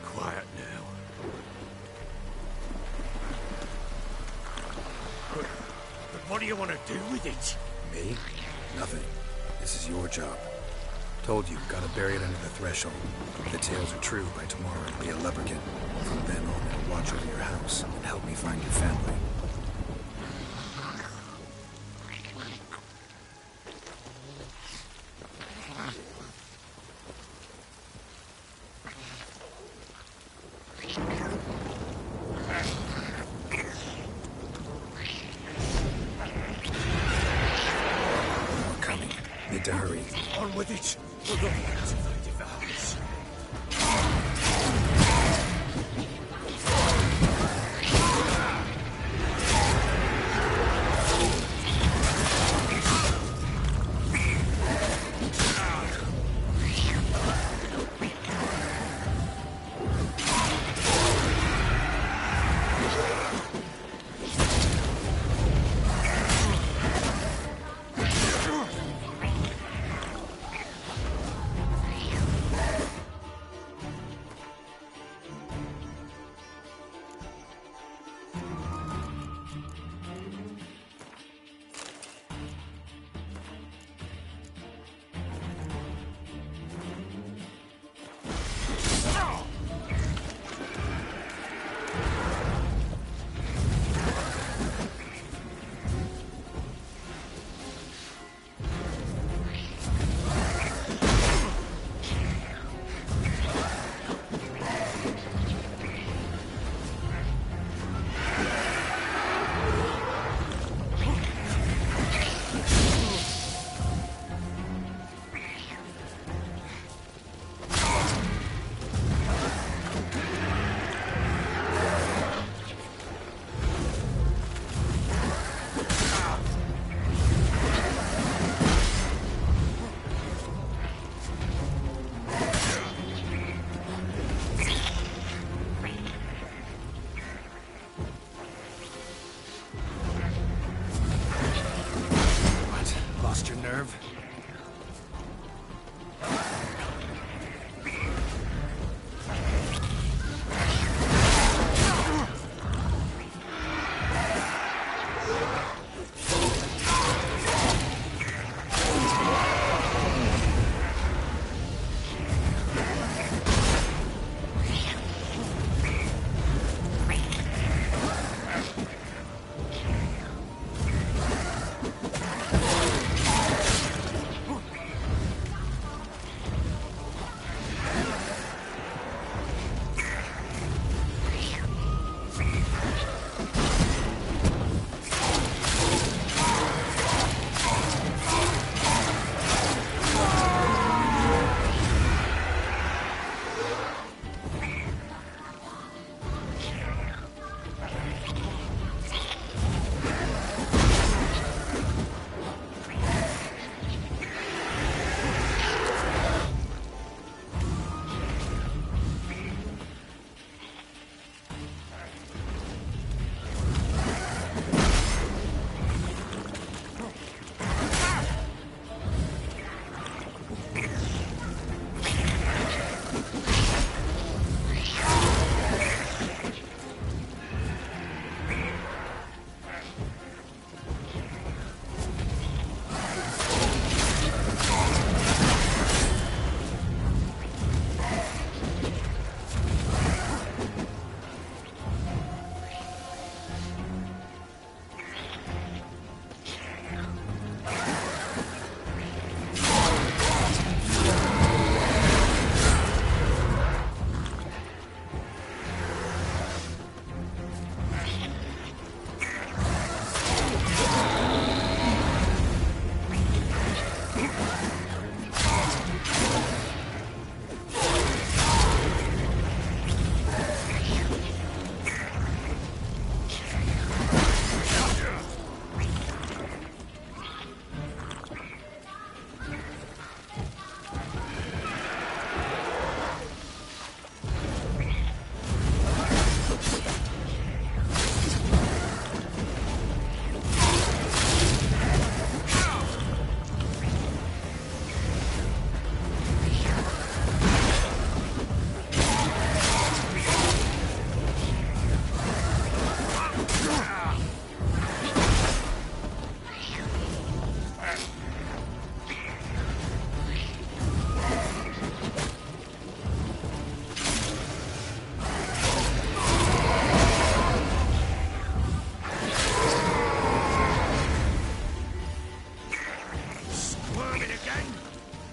S2: Quiet now. But what do you want to do with it?
S5: Me? Nothing. This is your job. Told you, gotta bury it under the threshold. If the tales are true, by tomorrow it'll be a leprechaun. From then on, it'll watch over your house and help me find your family. More coming. Need to hurry.
S2: On with it. We're not activated the house.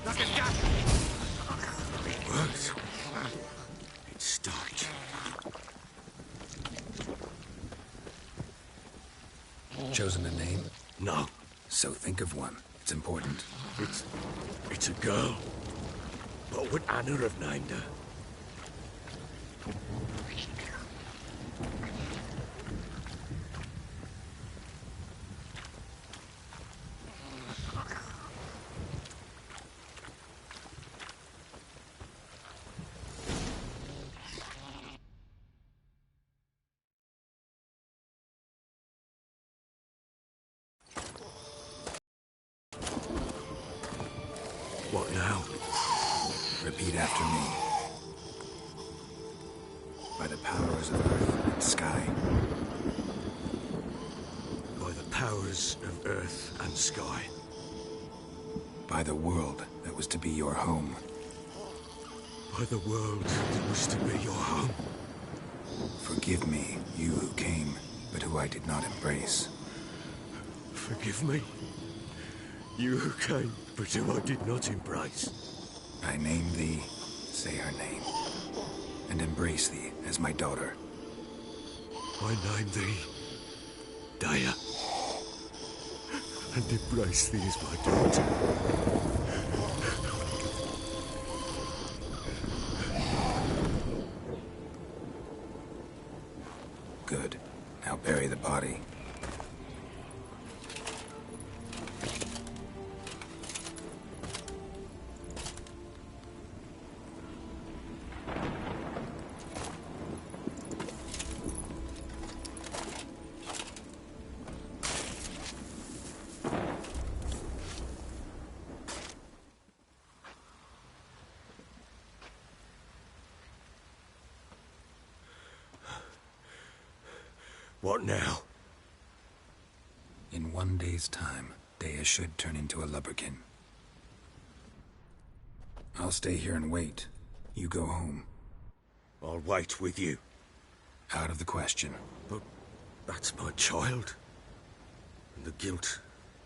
S7: It worked. It stopped.
S5: Chosen a name?
S7: No.
S5: So think of one. It's important.
S7: It's a girl. What would Anna have named her? What now?
S5: Repeat after me. By the powers of earth and sky.
S7: By the powers of earth and sky.
S5: By the world that was to be your home.
S7: By the world that was to be your home.
S5: Forgive me, you who came, but who I did not embrace.
S7: Forgive me. You who came, but who I did not embrace.
S5: I name thee, say her name, and embrace thee as my daughter.
S7: I name thee, Daya, and embrace thee as my daughter.
S5: Good. Now bury the body.
S7: What now?
S5: In 1 day's time, Dea should turn into a lubberkin. I'll stay here and wait. You go home.
S7: I'll wait with you.
S5: Out of the question.
S7: But that's my child. And the guilt,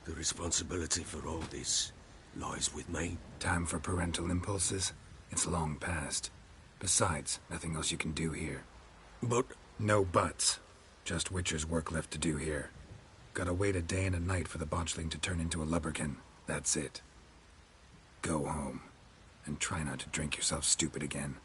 S7: the responsibility for all this lies with me.
S5: Time for parental impulses? It's long past. Besides, nothing else you can do here.
S7: But...
S5: No buts. Just Witcher's work left to do here. Gotta wait a day and a night for the botchling to turn into a lubberkin. That's it. Go home. And try not to drink yourself stupid again.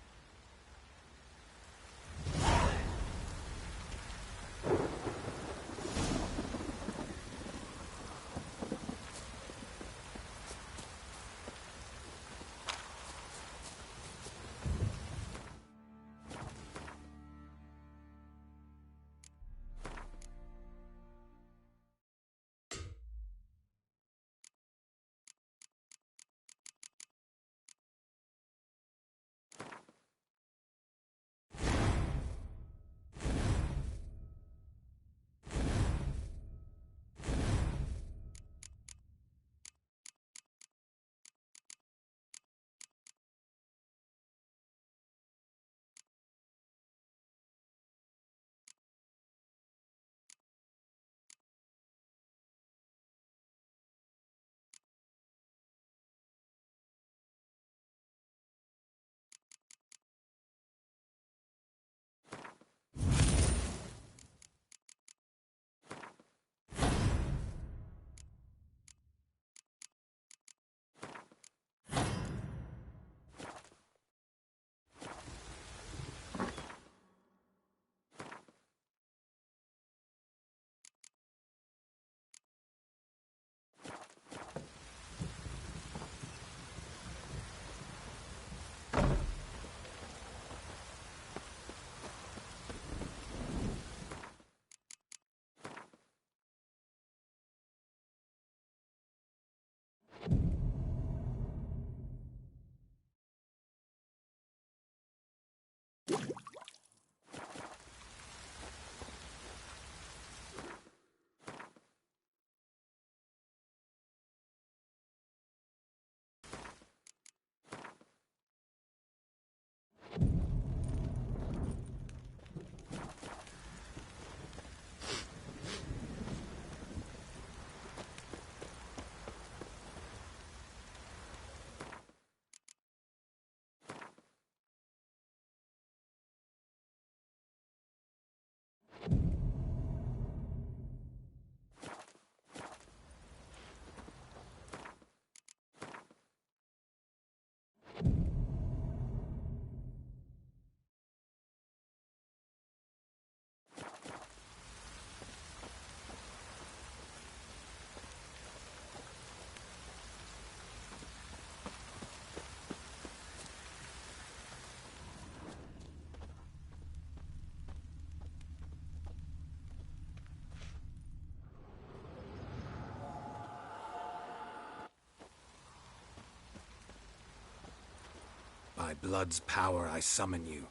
S5: By blood's power I summon you.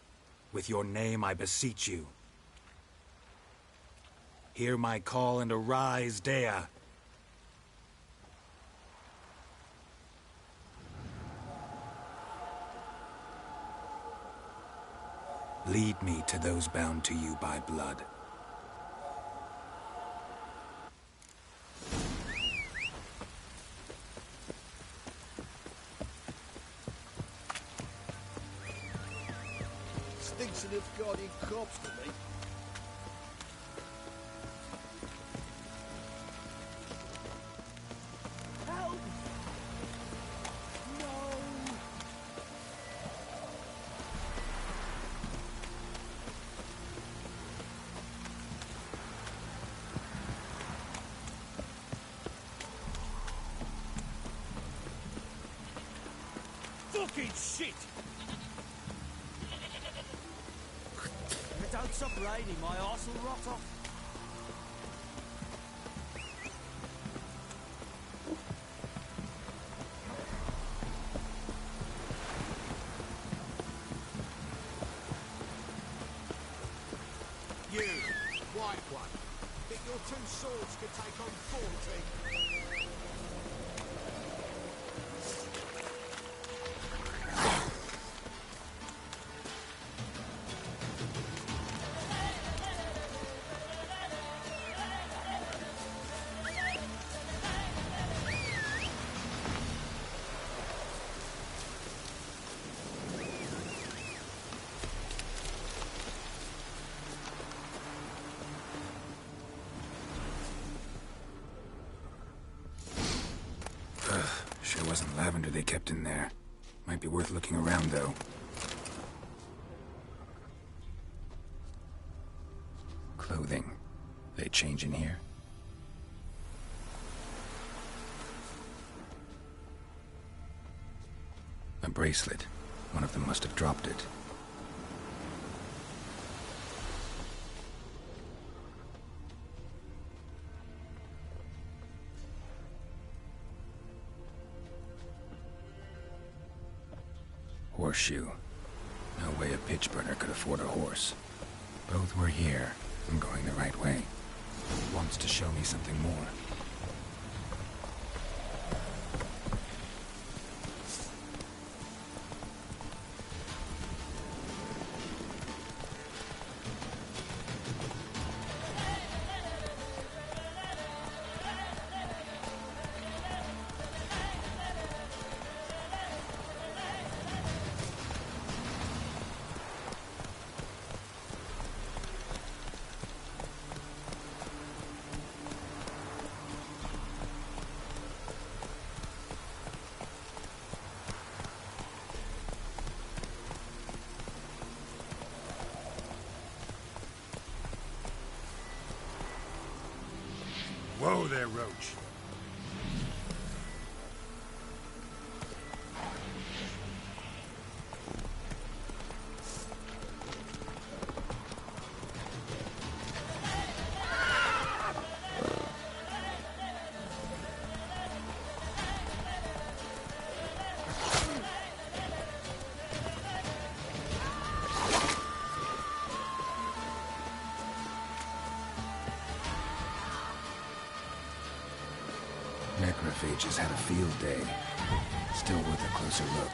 S5: With your name I beseech you. Hear my call and arise, Dea. Lead me to those bound to you by blood.
S10: Stinks of guardian corpse to me.
S2: Help! No! Fucking shit! If it don't stop raining, my arse will rot off.
S3: You, white one, think your two swords could take on 40?
S1: Sure wasn't lavender they kept in there. Might be worth looking around, though. Clothing. They change in here? A bracelet. One of them must have dropped it. Horseshoe. No way a pitch burner could afford a horse. Both were here. I'm going the right way. Wants to show me something more.
S11: Whoa there, Roach.
S1: Necrophages had a field day. Still worth a closer look.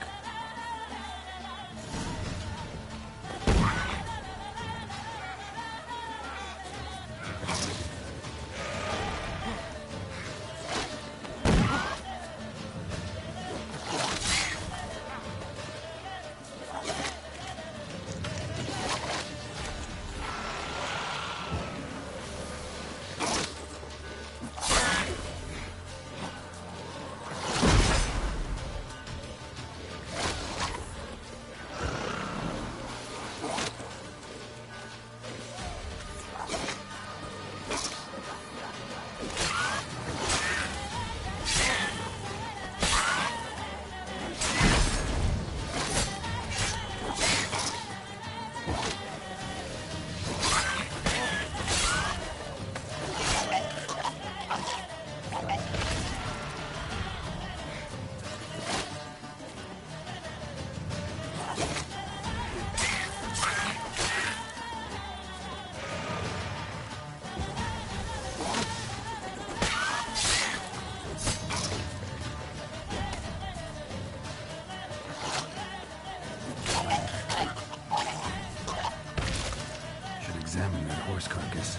S1: Should examine that horse carcass.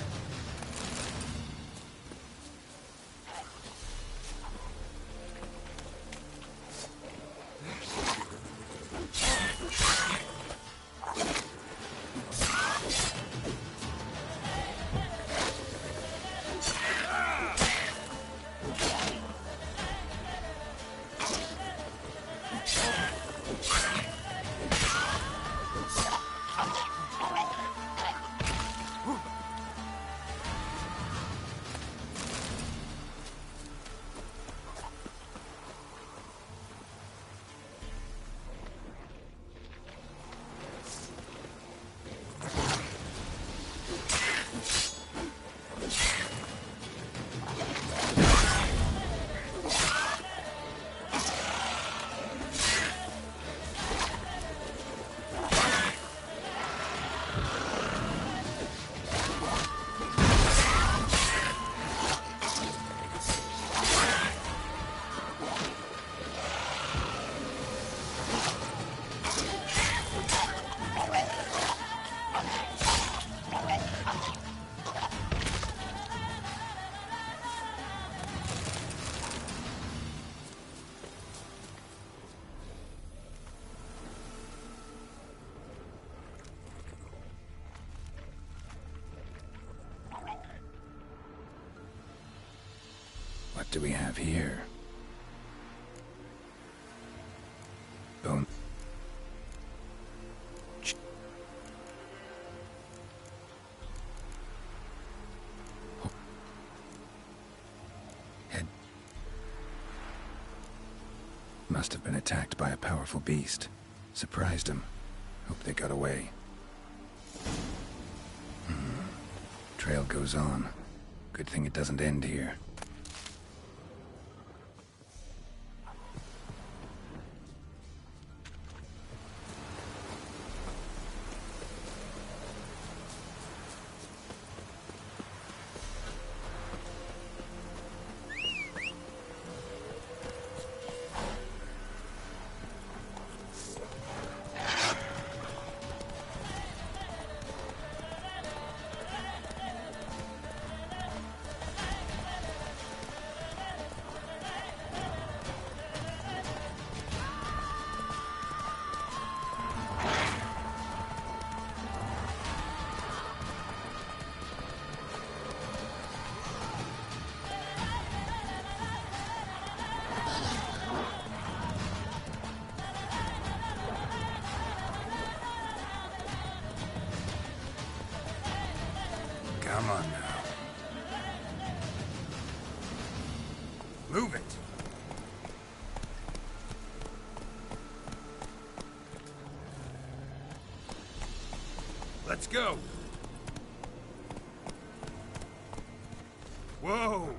S1: What do we have here? Bone. Head. Must have been attacked by a powerful beast. Surprised him. Hope they got away. Trail goes on. Good thing it doesn't end here. Come on now. Move it. Let's go. Whoa.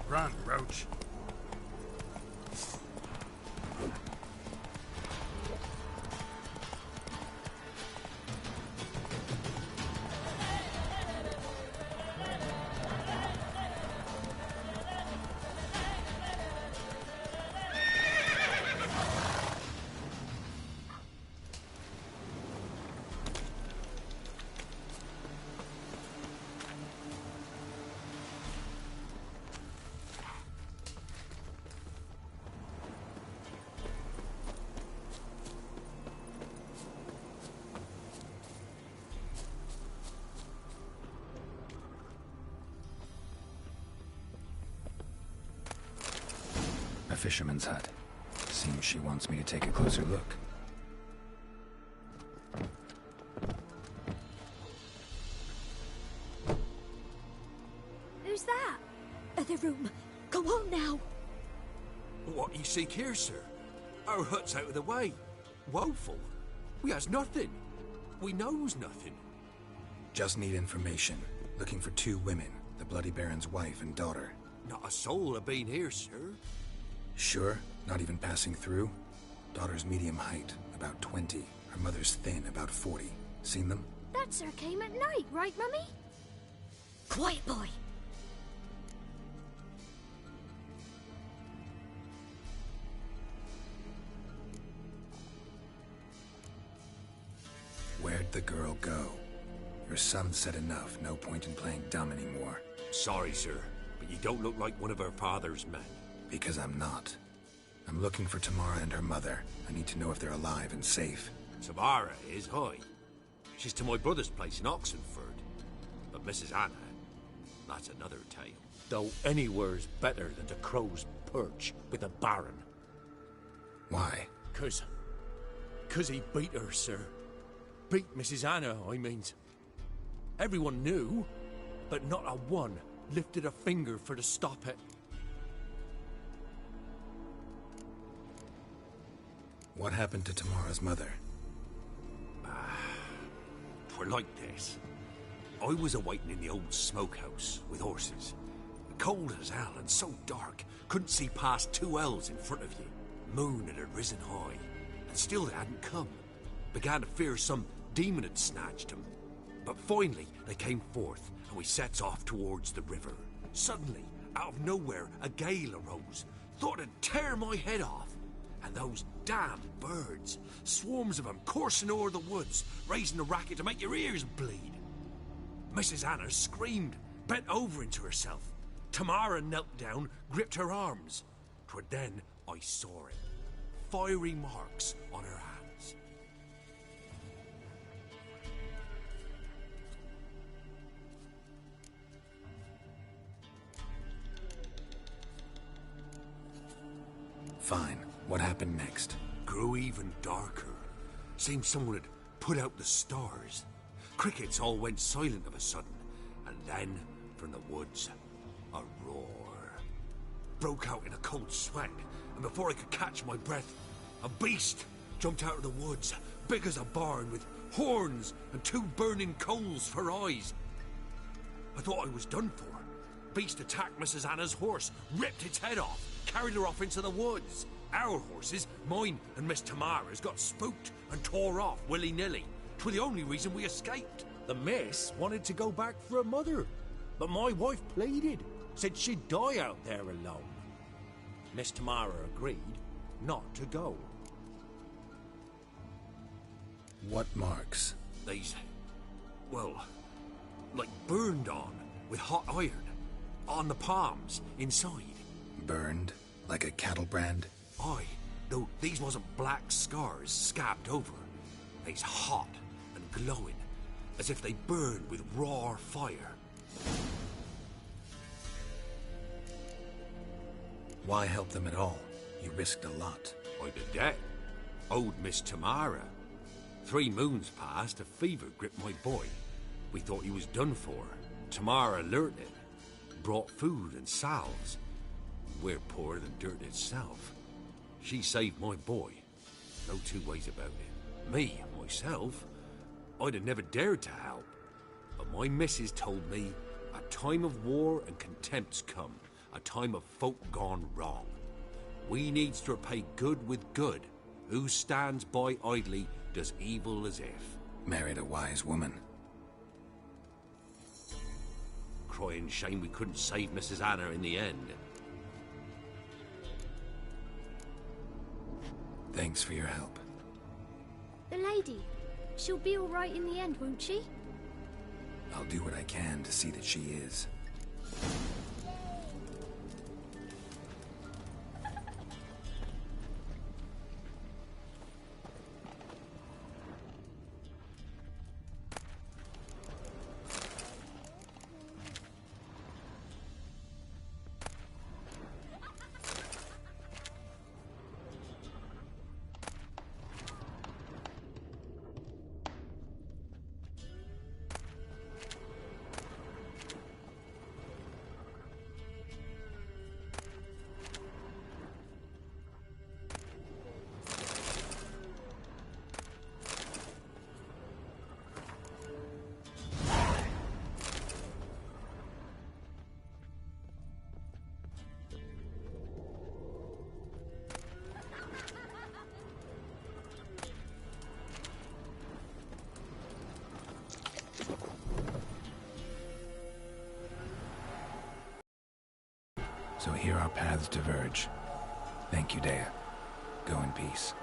S1: Run, Roach. A fisherman's hut. Seems she wants me to take a closer look.
S9: Who's that? Other room. Go on now.
S12: What you seek here, sir? Our hut's out of the way. Woeful. We has nothing. We knows nothing.
S5: Just need information. Looking for 2 women, the Bloody Baron's wife and daughter.
S12: Not a soul have been here, sir.
S5: Sure? Not even passing through? Daughter's medium height, about 20. Her mother's thin, about 40. Seen them?
S13: That's her came at night, right, Mummy?
S9: Quiet, boy.
S5: Where'd the girl go? Your son said enough. No point in playing dumb anymore.
S12: Sorry, sir, but you don't look like one of her father's men.
S5: Because I'm not. I'm looking for Tamara and her mother. I need to know if they're alive and safe.
S12: Tamara is, hi. She's to my brother's place in Oxenford. But Mrs. Anna, that's another tale.
S8: Though anywhere's better than the Crow's Perch with a Baron.
S5: Why?
S8: 'Cause he beat her, sir. Beat Mrs. Anna, I means. Everyone knew, but not a one lifted a finger for to stop it.
S5: What happened to Tamara's mother?
S12: Twere like this. I was awaiting in the old smokehouse with horses. Cold as hell and so dark, couldn't see past 2 ells in front of you. Moon had risen high, and still they hadn't come. Began to fear some demon had snatched them. But finally, they came forth, and we sets off towards the river. Suddenly, out of nowhere, a gale arose. Thought it'd tear my head off. And those damn birds, swarms of them coursing o'er the woods, raising a racket to make your ears bleed. Mrs. Anna screamed, bent over into herself. Tamara knelt down, gripped her arms. 'Twere then I saw it. Fiery marks on her hands.
S5: Fine. What happened next?
S12: Grew even darker. Seemed someone had put out the stars. Crickets all went silent of a sudden, and then, from the woods, a roar. Broke out in a cold sweat, and before I could catch my breath, a beast jumped out of the woods, big as a barn, with horns and 2 burning coals for eyes. I thought I was done for. Beast attacked Mrs. Anna's horse, ripped its head off, carried her off into the woods. Our horses, mine and Miss Tamara's, got spooked and tore off willy-nilly. 'Twere the only reason we escaped.
S8: The miss wanted to go back for her mother, but my wife pleaded, said she'd die out there alone. Miss Tamara agreed not to go.
S5: What marks?
S12: These, well, like burned on with hot iron. On the palms, inside.
S5: Burned? Like a cattle brand?
S12: Aye, though these wasn't black scars scabbed over. They's hot and glowing, as if they burned with raw fire.
S5: Why help them at all? You risked a lot.
S12: I'd a debt. Owed Miss Tamara. 3 moons passed, a fever gripped my boy. We thought he was done for. Tamara learnt it. Brought food and salves. We're poorer than dirt itself. She saved my boy. No 2 ways about it. Me, myself, I'd have never dared to help. But my missus told me a time of war and contempt's come. A time of folk gone wrong. We needs to repay good with good. Who stands by idly does evil as if.
S5: Married a wise woman.
S12: Crying shame we couldn't save Mrs. Anna in the end.
S5: Thanks for your help.
S13: The lady, she'll be all right in the end, won't she?
S5: I'll do what I can to see that she is.
S1: So here our paths diverge. Thank you, Dea. Go in peace.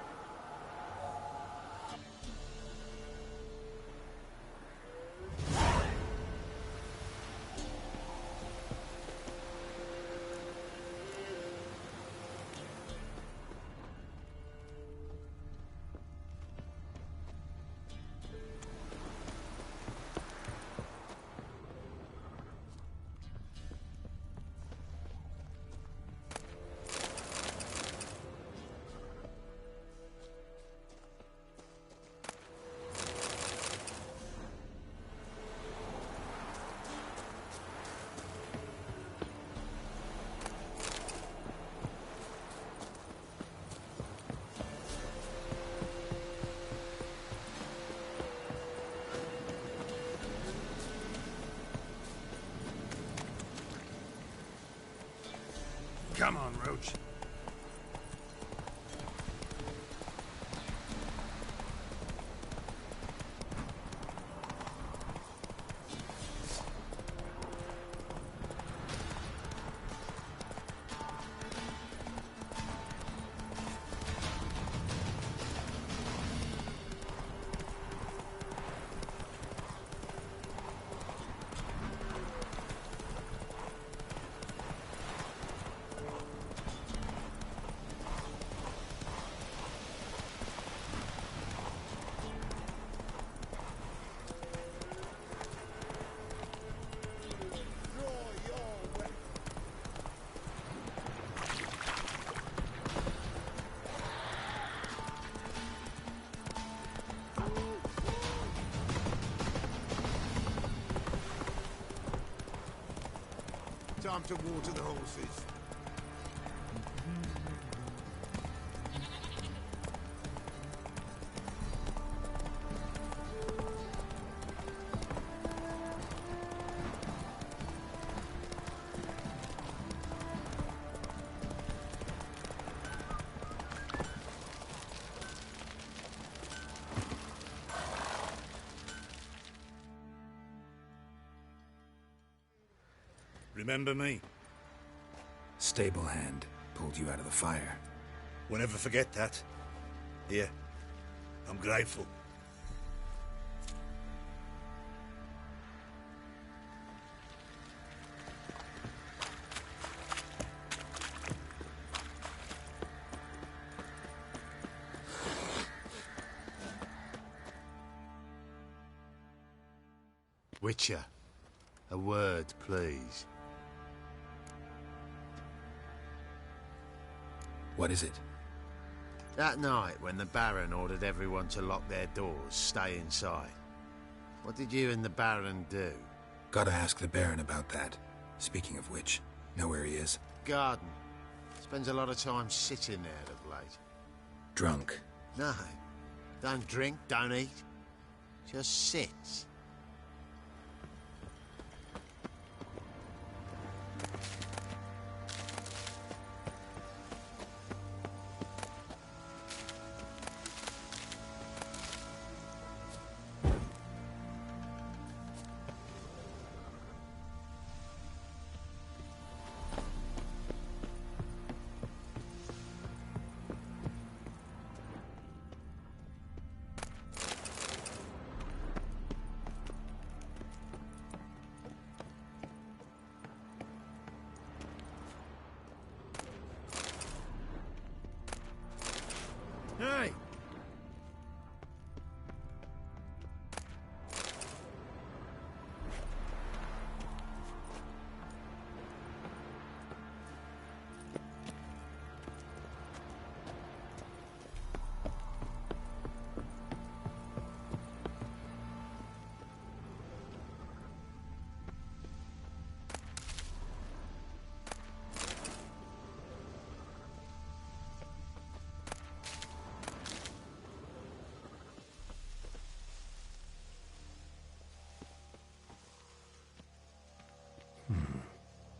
S3: Come on, Roach. Time to water the horses.
S14: Remember me?
S5: Stable hand pulled you out of the fire.
S14: We'll never forget that. Here, I'm grateful.
S15: Witcher, a word, please.
S5: What is it?
S15: That night when the Baron ordered everyone to lock their doors, stay inside. What did you and the Baron do?
S5: Gotta ask the Baron about that. Speaking of which, know where he is?
S15: Garden. Spends a lot of time sitting there of late.
S5: Drunk.
S15: No. Don't drink, don't eat. Just sits.
S3: Hey!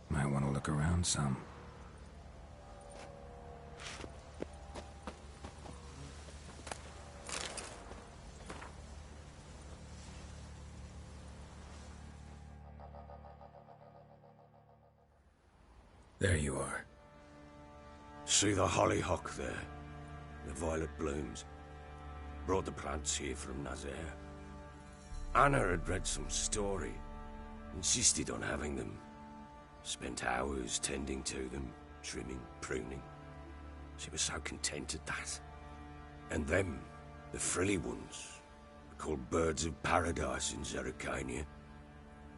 S1: Might want to look around some.
S5: There you are.
S7: See the hollyhock there? The violet blooms. Brought the plants here from Nazaire. Anna had read some story. Insisted on having them. Spent hours tending to them, trimming, pruning. She was so content at that. And them, the frilly ones, are called birds of paradise in Zerrikania.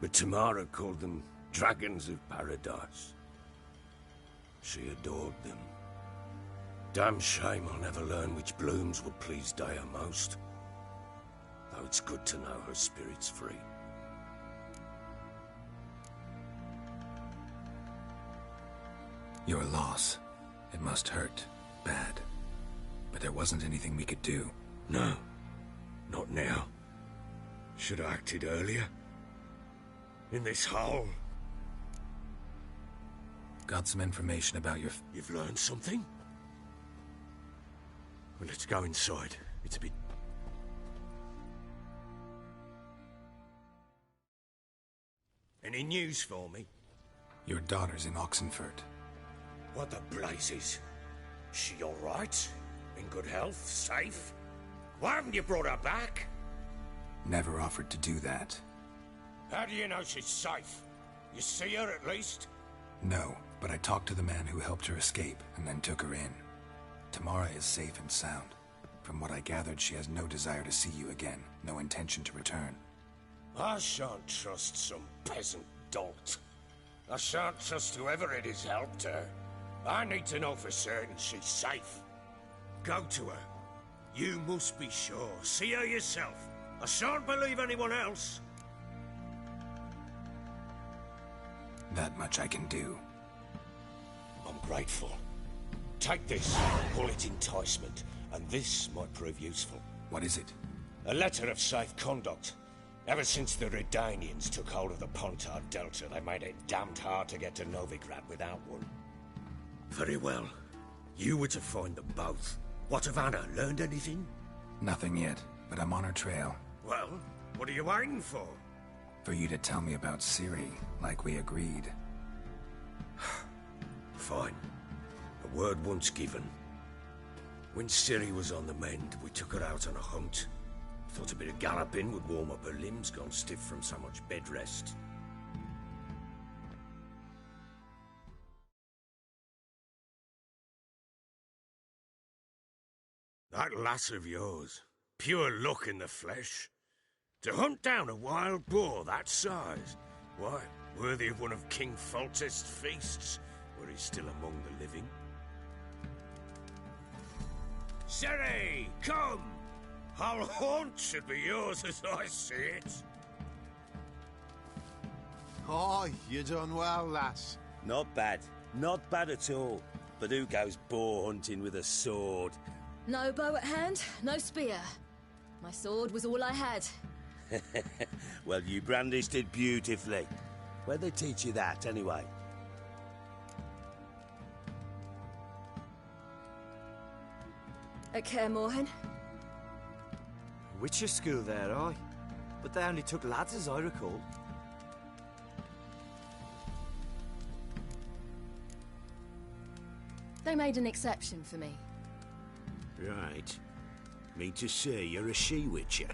S7: But Tamara called them dragons of paradise. She adored them. Damn shame I'll never learn which blooms will please Dea most. Though it's good to know her spirit's free.
S5: Your loss. It must hurt. Bad. But there wasn't anything we could do.
S7: No. Not now. Should have acted earlier. In this hole.
S5: Got some information about your...
S7: You've learned something? Well, let's go inside. It's a bit... Any news for me?
S5: Your daughter's in Oxenfurt.
S7: What the blazes? She all right? In good health? Safe? Why haven't you brought her back?
S5: Never offered to do that.
S7: How do you know she's safe? You see her at least?
S5: No, but I talked to the man who helped her escape and then took her in. Tamara is safe and sound. From what I gathered, she has no desire to see you again, no intention to return.
S7: I shan't trust some peasant dolt. I shan't trust whoever it is helped her. I need to know for certain she's safe. Go to her. You must be sure. See her yourself. I shan't believe anyone else.
S5: That much I can do.
S7: I'm grateful. Take this, call it enticement, and this might prove useful.
S5: What is it?
S7: A letter of safe conduct. Ever since the Redanians took hold of the Pontar Delta, they made it damned hard to get to Novigrad without one. Very well. You were to find them both. What of Anna? Learned anything?
S5: Nothing yet, but I'm on her trail.
S7: Well, what are you waiting for?
S5: For you to tell me about Ciri, like we agreed.
S7: Fine. A word once given. When Ciri was on the mend, we took her out on a hunt. Thought a bit of galloping would warm up her limbs, gone stiff from so much bed rest. That lass of yours, pure luck in the flesh. To hunt down a wild boar that size, why, worthy of one of King Foltest's feasts, were he still among the living. Ciri, come! Our haunt should be yours as I see it.
S15: Oh, you done well, lass.
S2: Not bad. Not bad at all. But who goes boar hunting with a sword?
S16: No bow at hand, no spear. My sword was all I had.
S2: Well, you brandished it beautifully. Where'd they teach you that, anyway?
S16: At Kaer Morhen.
S17: Witcher school there, aye. But they only took lads, as I recall.
S16: They made an exception for me.
S10: Right. Mean to say you're a she-witcher?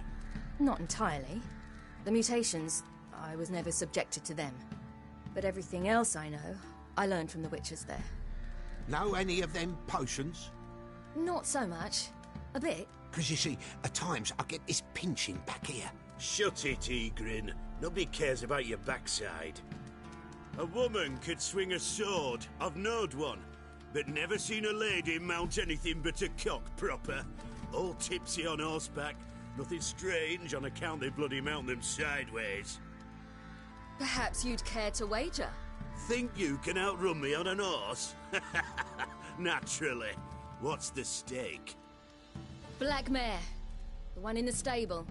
S16: Not entirely. The mutations, I was never subjected to them. But everything else I know, I learned from the witches there.
S3: Know any of them potions?
S16: Not so much. A bit.
S3: Because you see, at times I get this pinching back here.
S2: Shut it, Egrin. Nobody cares about your backside. A woman could swing a sword. I've knowed one. But never seen a lady mount anything but a cock proper. All tipsy on horseback. Nothing strange on account they bloody mount them sideways.
S16: Perhaps you'd care to wager?
S2: Think you can outrun me on an horse? Naturally. What's the stake?
S16: Black mare. The one in the stable.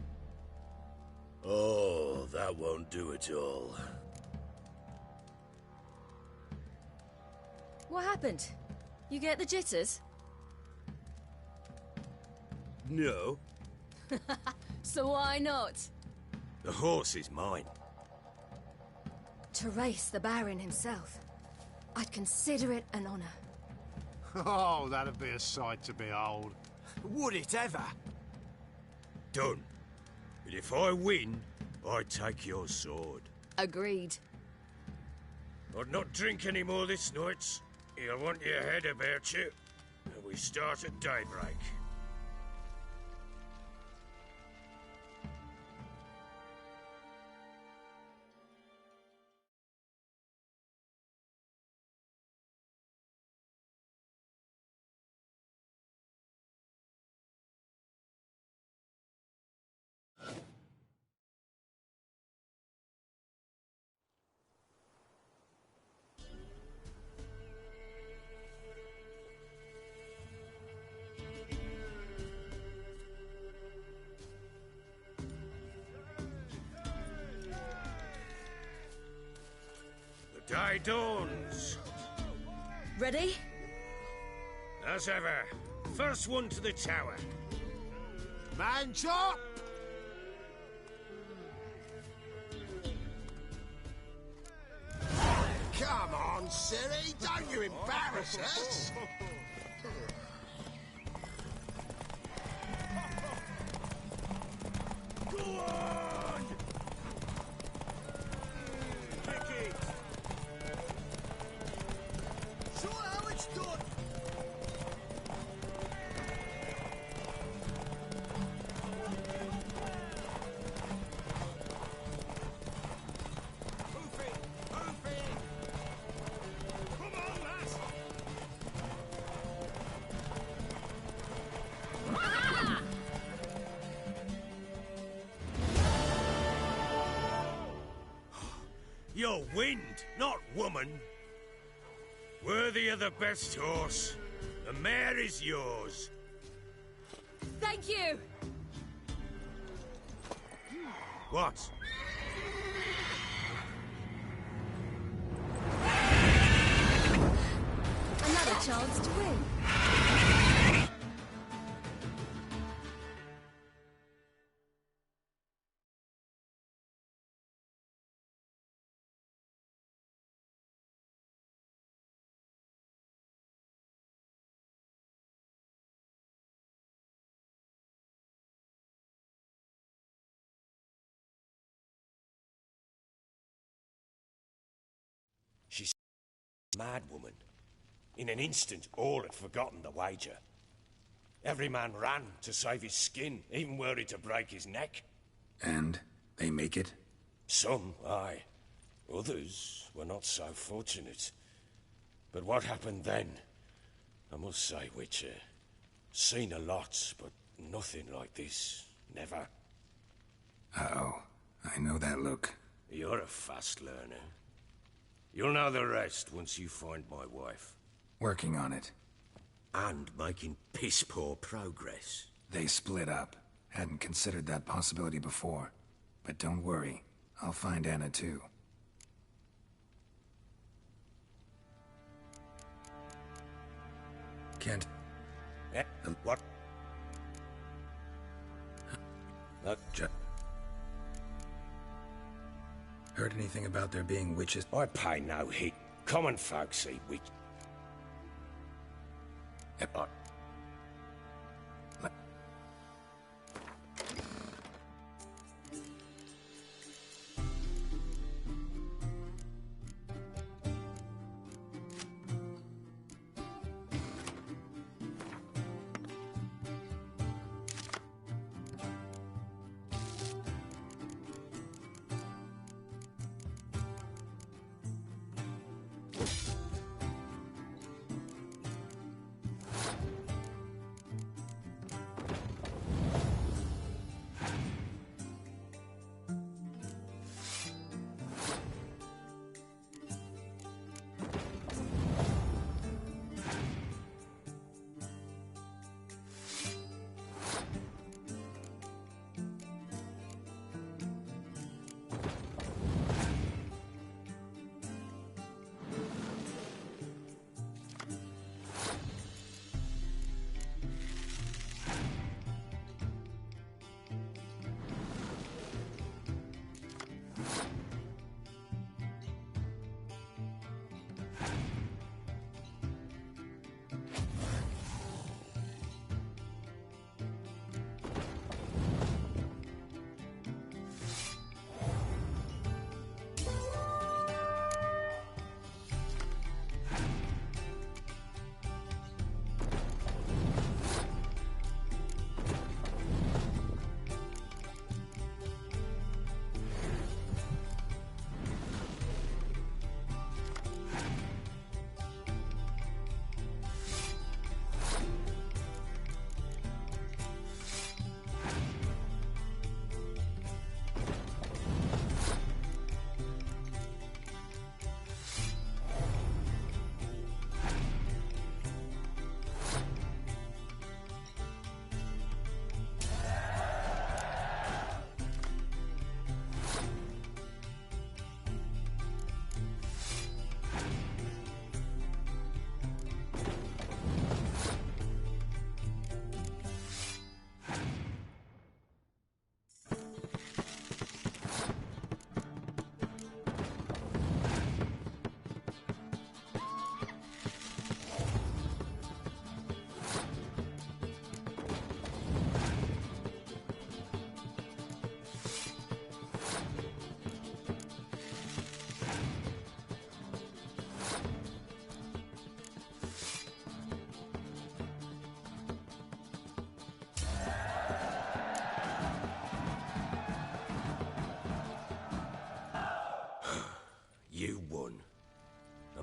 S2: Oh, that won't do at all.
S16: What happened? You get the jitters?
S2: No.
S16: So why not?
S2: The horse is mine.
S16: To race the Baron himself. I'd consider it an honor.
S15: Oh, that'd be a sight to behold.
S17: Would it ever?
S7: Done. But if I win, I take your sword.
S16: Agreed.
S7: I'd not drink any more this night. You'll want your head about you. And we start at daybreak. The day dawns.
S16: Ready?
S7: As ever, first one to the tower.
S15: Man chop!
S3: Come on, Siri, don't you embarrass us!
S2: Go on! Kick it! Show how it's done! Move it! Move it! Come on, lass!
S7: You're wind, not woman. Worthy of the best horse. The mare is yours.
S16: Thank you!
S7: What?
S16: Another chance to win.
S7: She's a mad woman. In an instant, all had forgotten the wager. Every man ran to save his skin, even were it to break his neck.
S5: And they make it?
S7: Some, aye. Others were not so fortunate. But what happened then? I must say, Witcher, seen a lot, but nothing like this. Never.
S5: Uh-oh. I know that look.
S7: You're a fast learner. You'll know the rest once you find my wife.
S5: Working on it.
S7: And making piss-poor progress.
S5: They split up. Hadn't considered that possibility before. But don't worry. I'll find Anna too. Kent.
S7: What?
S5: Heard anything about there being witches?
S7: I pay no heed. Common folk see witch.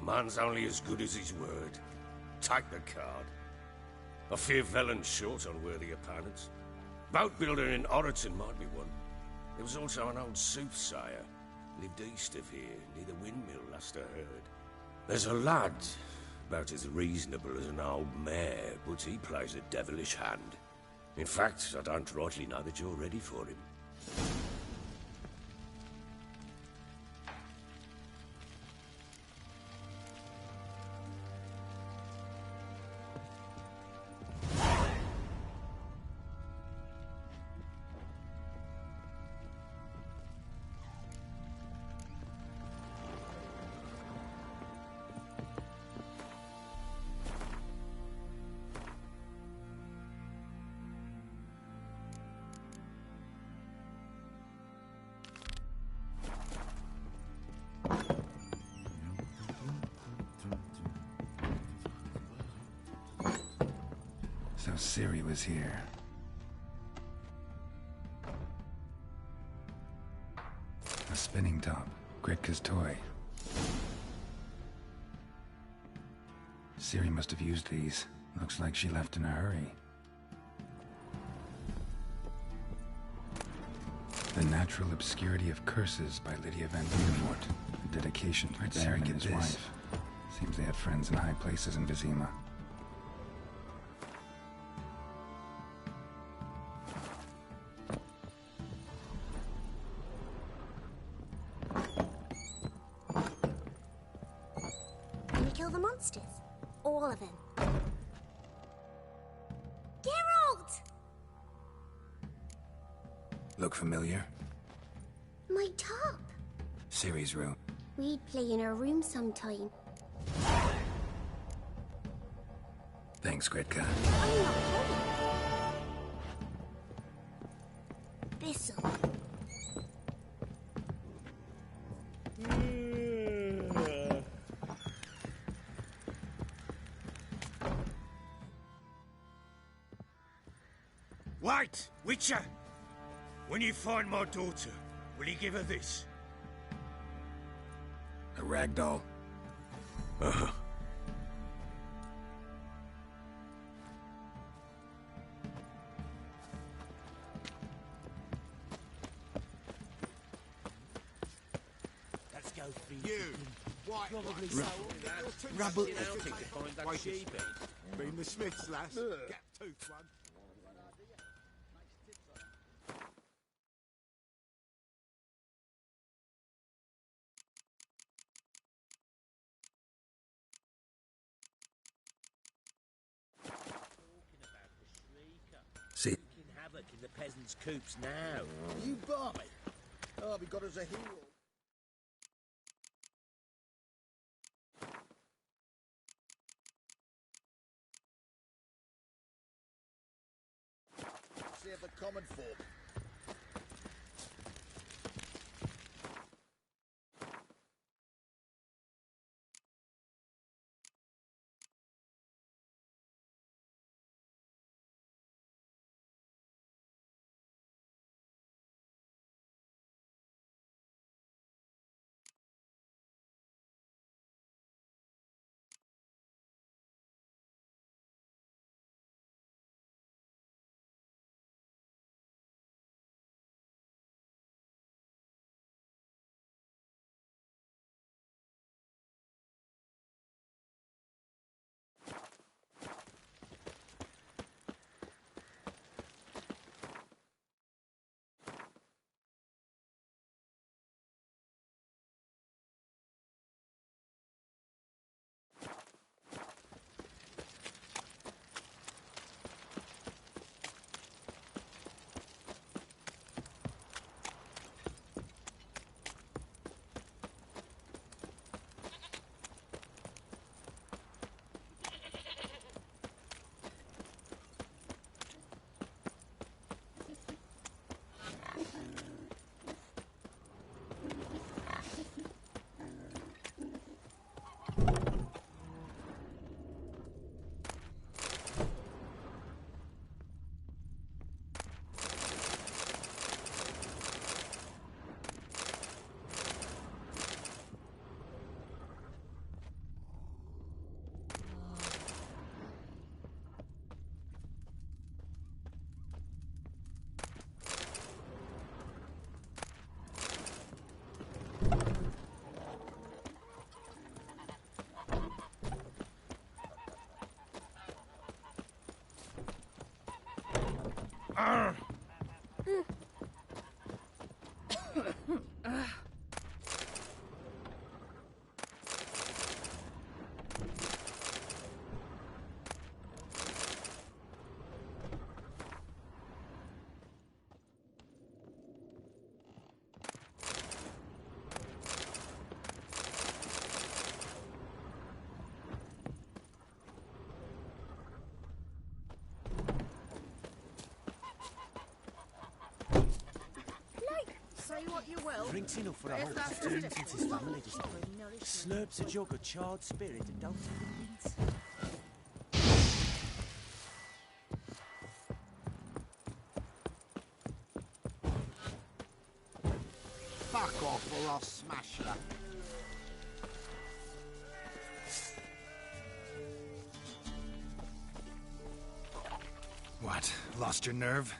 S7: man's only as good as his word. Take the card. I fear Velen's short on worthy opponents. Boat builder in Oroton might be one. There was also an old soothsayer. Lived east of here, near the windmill, last I heard. There's a lad, about as reasonable as an old mare, but he plays a devilish hand. In fact, I don't rightly know that you're ready for him.
S1: So Ciri was here. A spinning top. Gretka's toy. Ciri must have used these. Looks like she left in a hurry. The Natural Obscurity of Curses by Lydia van Beaufort. A dedication to Baron and his wife. Seems they had friends in high places in Vizima.
S6: Kill the monsters. All of them. Geralt!
S5: Look familiar?
S6: My top.
S5: Ciri's room.
S6: We'd play in her room sometime.
S5: Thanks, Gretka.
S6: I'm not ready. This'll.
S7: Wait, Witcher! When you find my daughter, will you give her this?
S5: A rag doll.
S7: Uh-huh.
S2: Let's go for
S3: You! Why?
S2: Probably so.
S3: Rubble.
S2: To find that sheep.
S3: Been the Smiths, lass. Gap tooth one.
S5: See?
S2: Wreaking havoc in the peasants' coops now.
S10: You balmy. Oh, we got us a hero. Save the common folk.
S18: Say what you will.
S2: Drinks enough for a
S18: Where's
S2: whole
S18: that
S2: 15
S18: sister?
S2: since his family died. Slurps a jug of charred spirit and don't even mince.
S3: Fuck off or I'll smash you.
S1: What? Lost your nerve?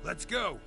S12: Let's go.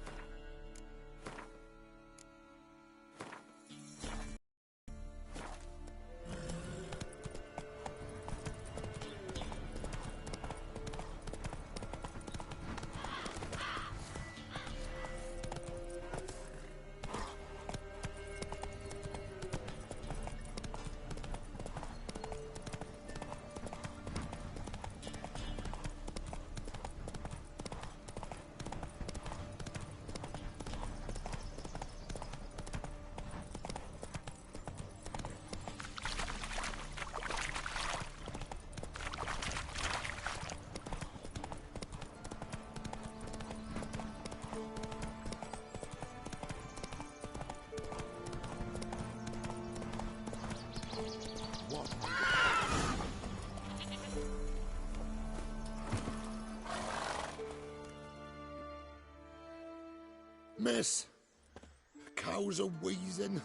S3: Miss, cows are wheezing,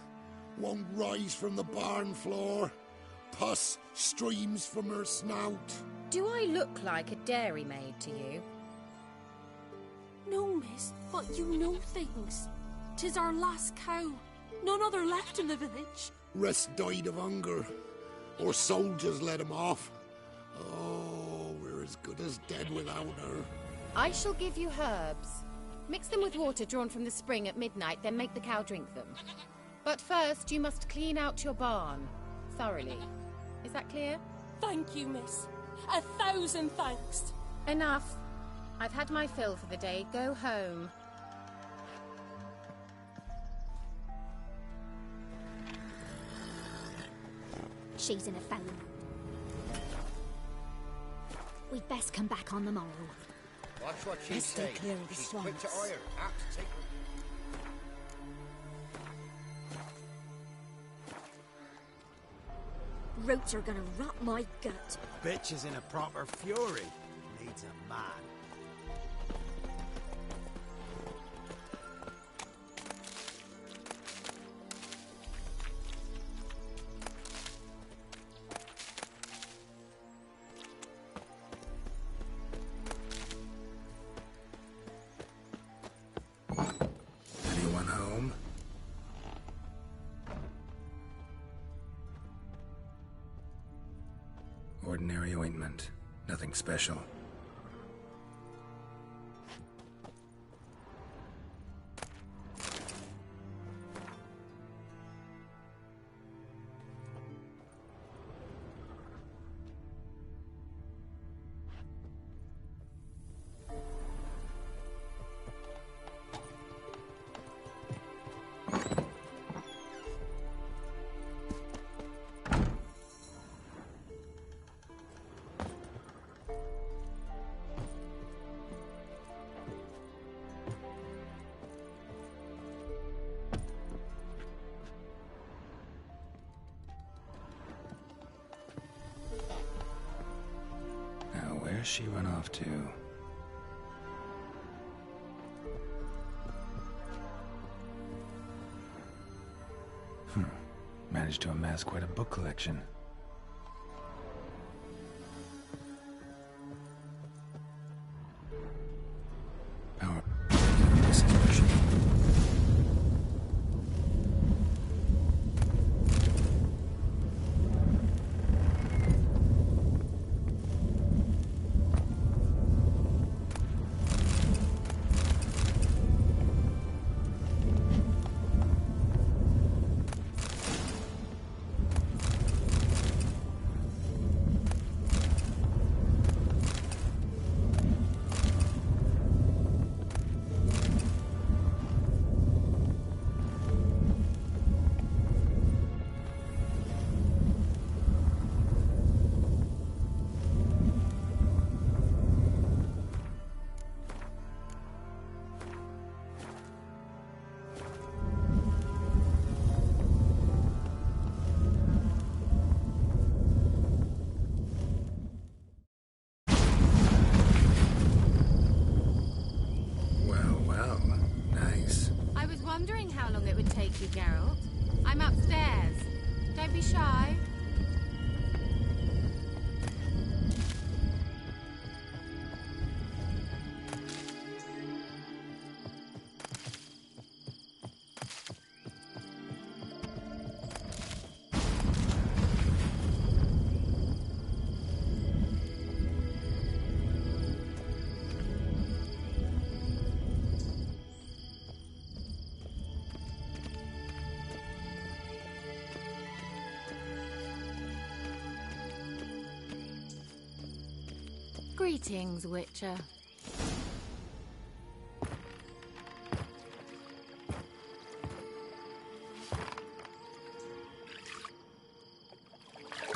S3: won't rise from the barn floor. pus streams from her snout.
S9: Do I look like a dairymaid to you?
S18: No, miss, but you know things. 'Tis our last cow. None other left in the village.
S3: Rest died of hunger. Or soldiers let him off. Oh, we're as good as dead without her.
S19: I shall give you herbs. Mix them with water drawn from the spring at midnight, then make the cow drink them. But first, you must clean out your barn. Thoroughly. Is that clear?
S18: Thank you, miss. 1,000 thanks.
S19: Enough. I've had my fill for the day. Go home.
S20: She's in a foul. We'd best come back on the morrow.
S10: Watch what she
S20: Let's stay
S10: says.
S20: clear of the
S10: She's quick to
S20: swamps.
S10: ire. Apt to take
S20: Roots are gonna rot my gut.
S17: Bitch is in a proper fury. Needs a man.
S5: Anyone home? Ordinary ointment. Nothing special. Where's she run off to? Managed to amass quite a book collection. Power. This is where she...
S19: Wondering how long it would take you, Geralt. I'm upstairs. Don't be shy. Greetings, Witcher.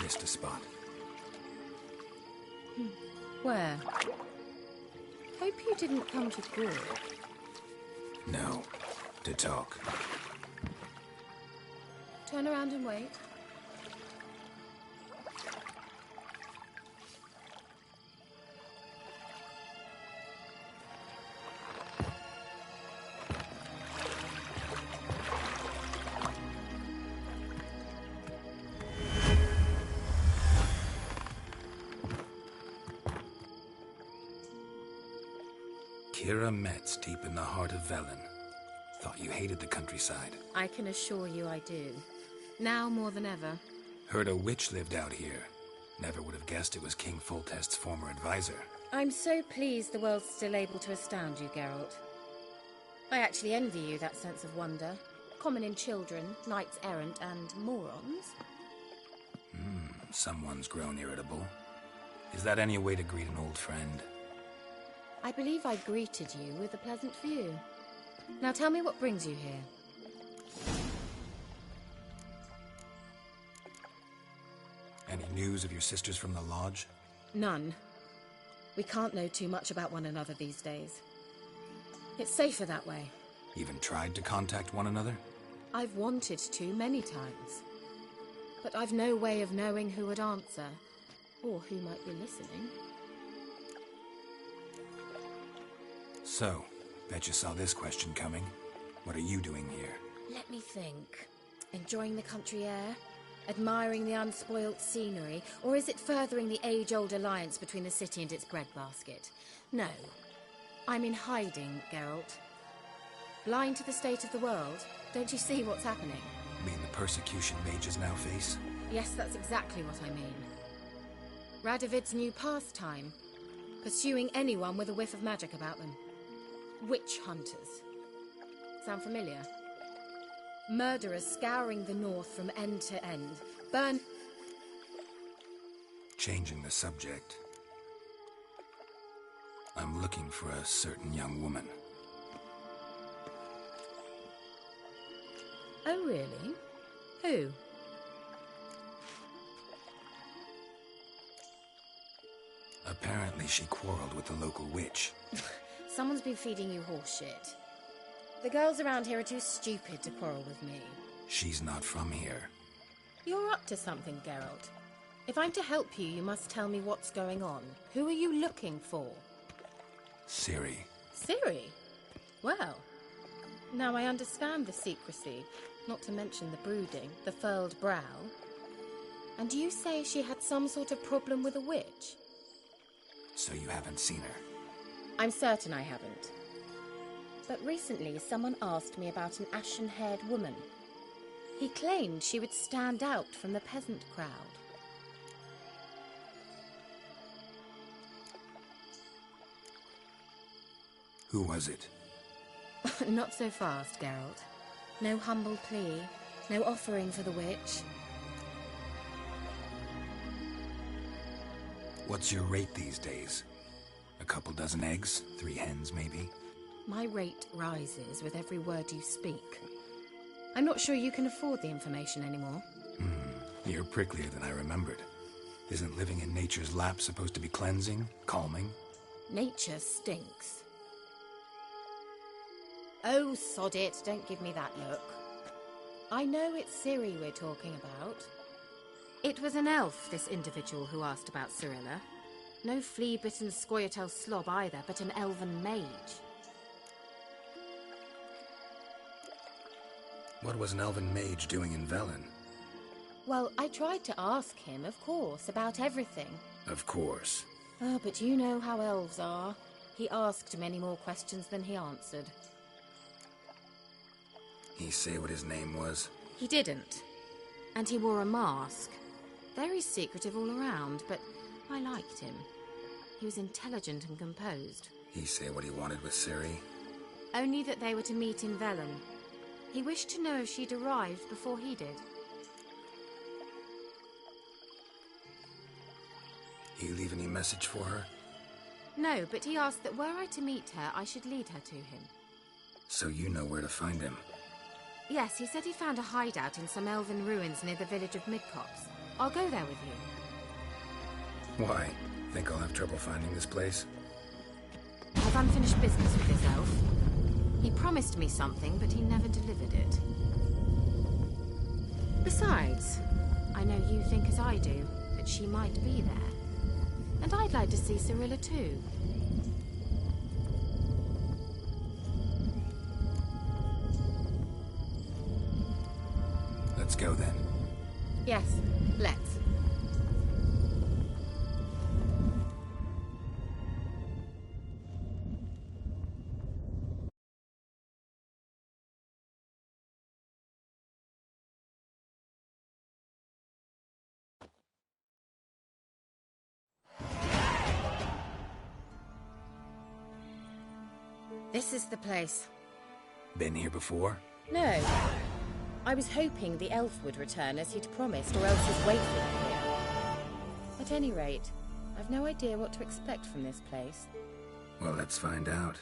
S5: Missed a spot.
S19: Where? Hope you didn't come to good.
S5: No. To talk.
S19: Turn around and wait.
S5: Kira Metz, deep in the heart of Velen. Thought you hated the countryside.
S19: I can assure you I do. Now more than ever.
S5: Heard a witch lived out here. Never would have guessed it was King Foltest's former advisor.
S19: I'm so pleased the world's still able to astound you, Geralt. I actually envy you that sense of wonder. Common in children, knights errant, and morons.
S5: Someone's grown irritable. Is that any way to greet an old friend?
S19: I believe I greeted you with a pleasant view. Now tell me what brings you here.
S5: Any news of your sisters from the lodge?
S19: None. We can't know too much about one another these days. It's safer that way.
S5: Even tried to contact one another?
S19: I've wanted to many times. But I've no way of knowing who would answer, or who might be listening.
S5: So, bet you saw this question coming. What are you doing here?
S19: Let me think. Enjoying the country air? Admiring the unspoilt scenery? Or is it furthering the age-old alliance between the city and its breadbasket? No. I'm in hiding, Geralt. Blind to the state of the world? Don't you see what's happening?
S5: Mean the persecution mages now face?
S19: Yes, that's exactly what I mean. Radovid's new pastime. Pursuing anyone with a whiff of magic about them. Witch hunters. Sound familiar? Murderers scouring the north from end to end.
S5: Changing the subject. I'm looking for a certain young woman.
S19: Oh, really? Who?
S5: Apparently she quarreled with the local witch.
S19: Someone's been feeding you horse shit. The girls around here are too stupid to quarrel with me.
S5: She's not from here.
S19: You're up to something, Geralt. If I'm to help you, you must tell me what's going on. Who are you looking for?
S5: Ciri.
S19: Ciri? Well, now I understand the secrecy, not to mention the brooding, the furled brow. And you say she had some sort of problem with a witch?
S5: So you haven't seen her?
S19: I'm certain I haven't. But recently someone asked me about an ashen-haired woman. He claimed she would stand out from the peasant crowd.
S5: Who was it?
S19: Not so fast, Geralt. No humble plea, no offering for the witch.
S5: What's your rate these days? A couple dozen eggs? 3 hens, maybe?
S19: My rate rises with every word you speak. I'm not sure you can afford the information anymore.
S5: You're pricklier than I remembered. Isn't living in nature's lap supposed to be cleansing, calming?
S19: Nature stinks. Oh, sod it, don't give me that look. I know it's Ciri we're talking about. It was an elf, this individual who asked about Cirilla. No flea-bitten Scoia'tael slob either, but an elven mage.
S5: What was an elven mage doing in Velen?
S19: Well, I tried to ask him, of course, about everything.
S5: Of course.
S19: Oh, but you know how elves are. He asked many more questions than he answered.
S5: He say what his name was?
S19: He didn't. And he wore a mask. Very secretive all around, but I liked him. He was intelligent and composed.
S5: He say what he wanted with Ciri?
S19: Only that they were to meet in Velen. He wished to know if she'd arrived before he did.
S5: He leave any message for her?
S19: No, but he asked that were I to meet her, I should lead her to him.
S5: So you know where to find him?
S19: Yes, he said he found a hideout in some elven ruins near the village of Midcopse. I'll go there with you.
S5: Why? Think I'll have trouble finding this place?
S19: I've unfinished business with this elf. He promised me something, but he never delivered it. Besides, I know you think as I do, that she might be there. And I'd like to see Cirilla too.
S5: Let's go then.
S19: Yes, let's. This is the place.
S5: Been here before?
S19: No. I was hoping the elf would return as he'd promised, or else his waif would appear. At any rate, I've no idea what to expect from this place.
S5: Well, let's find out.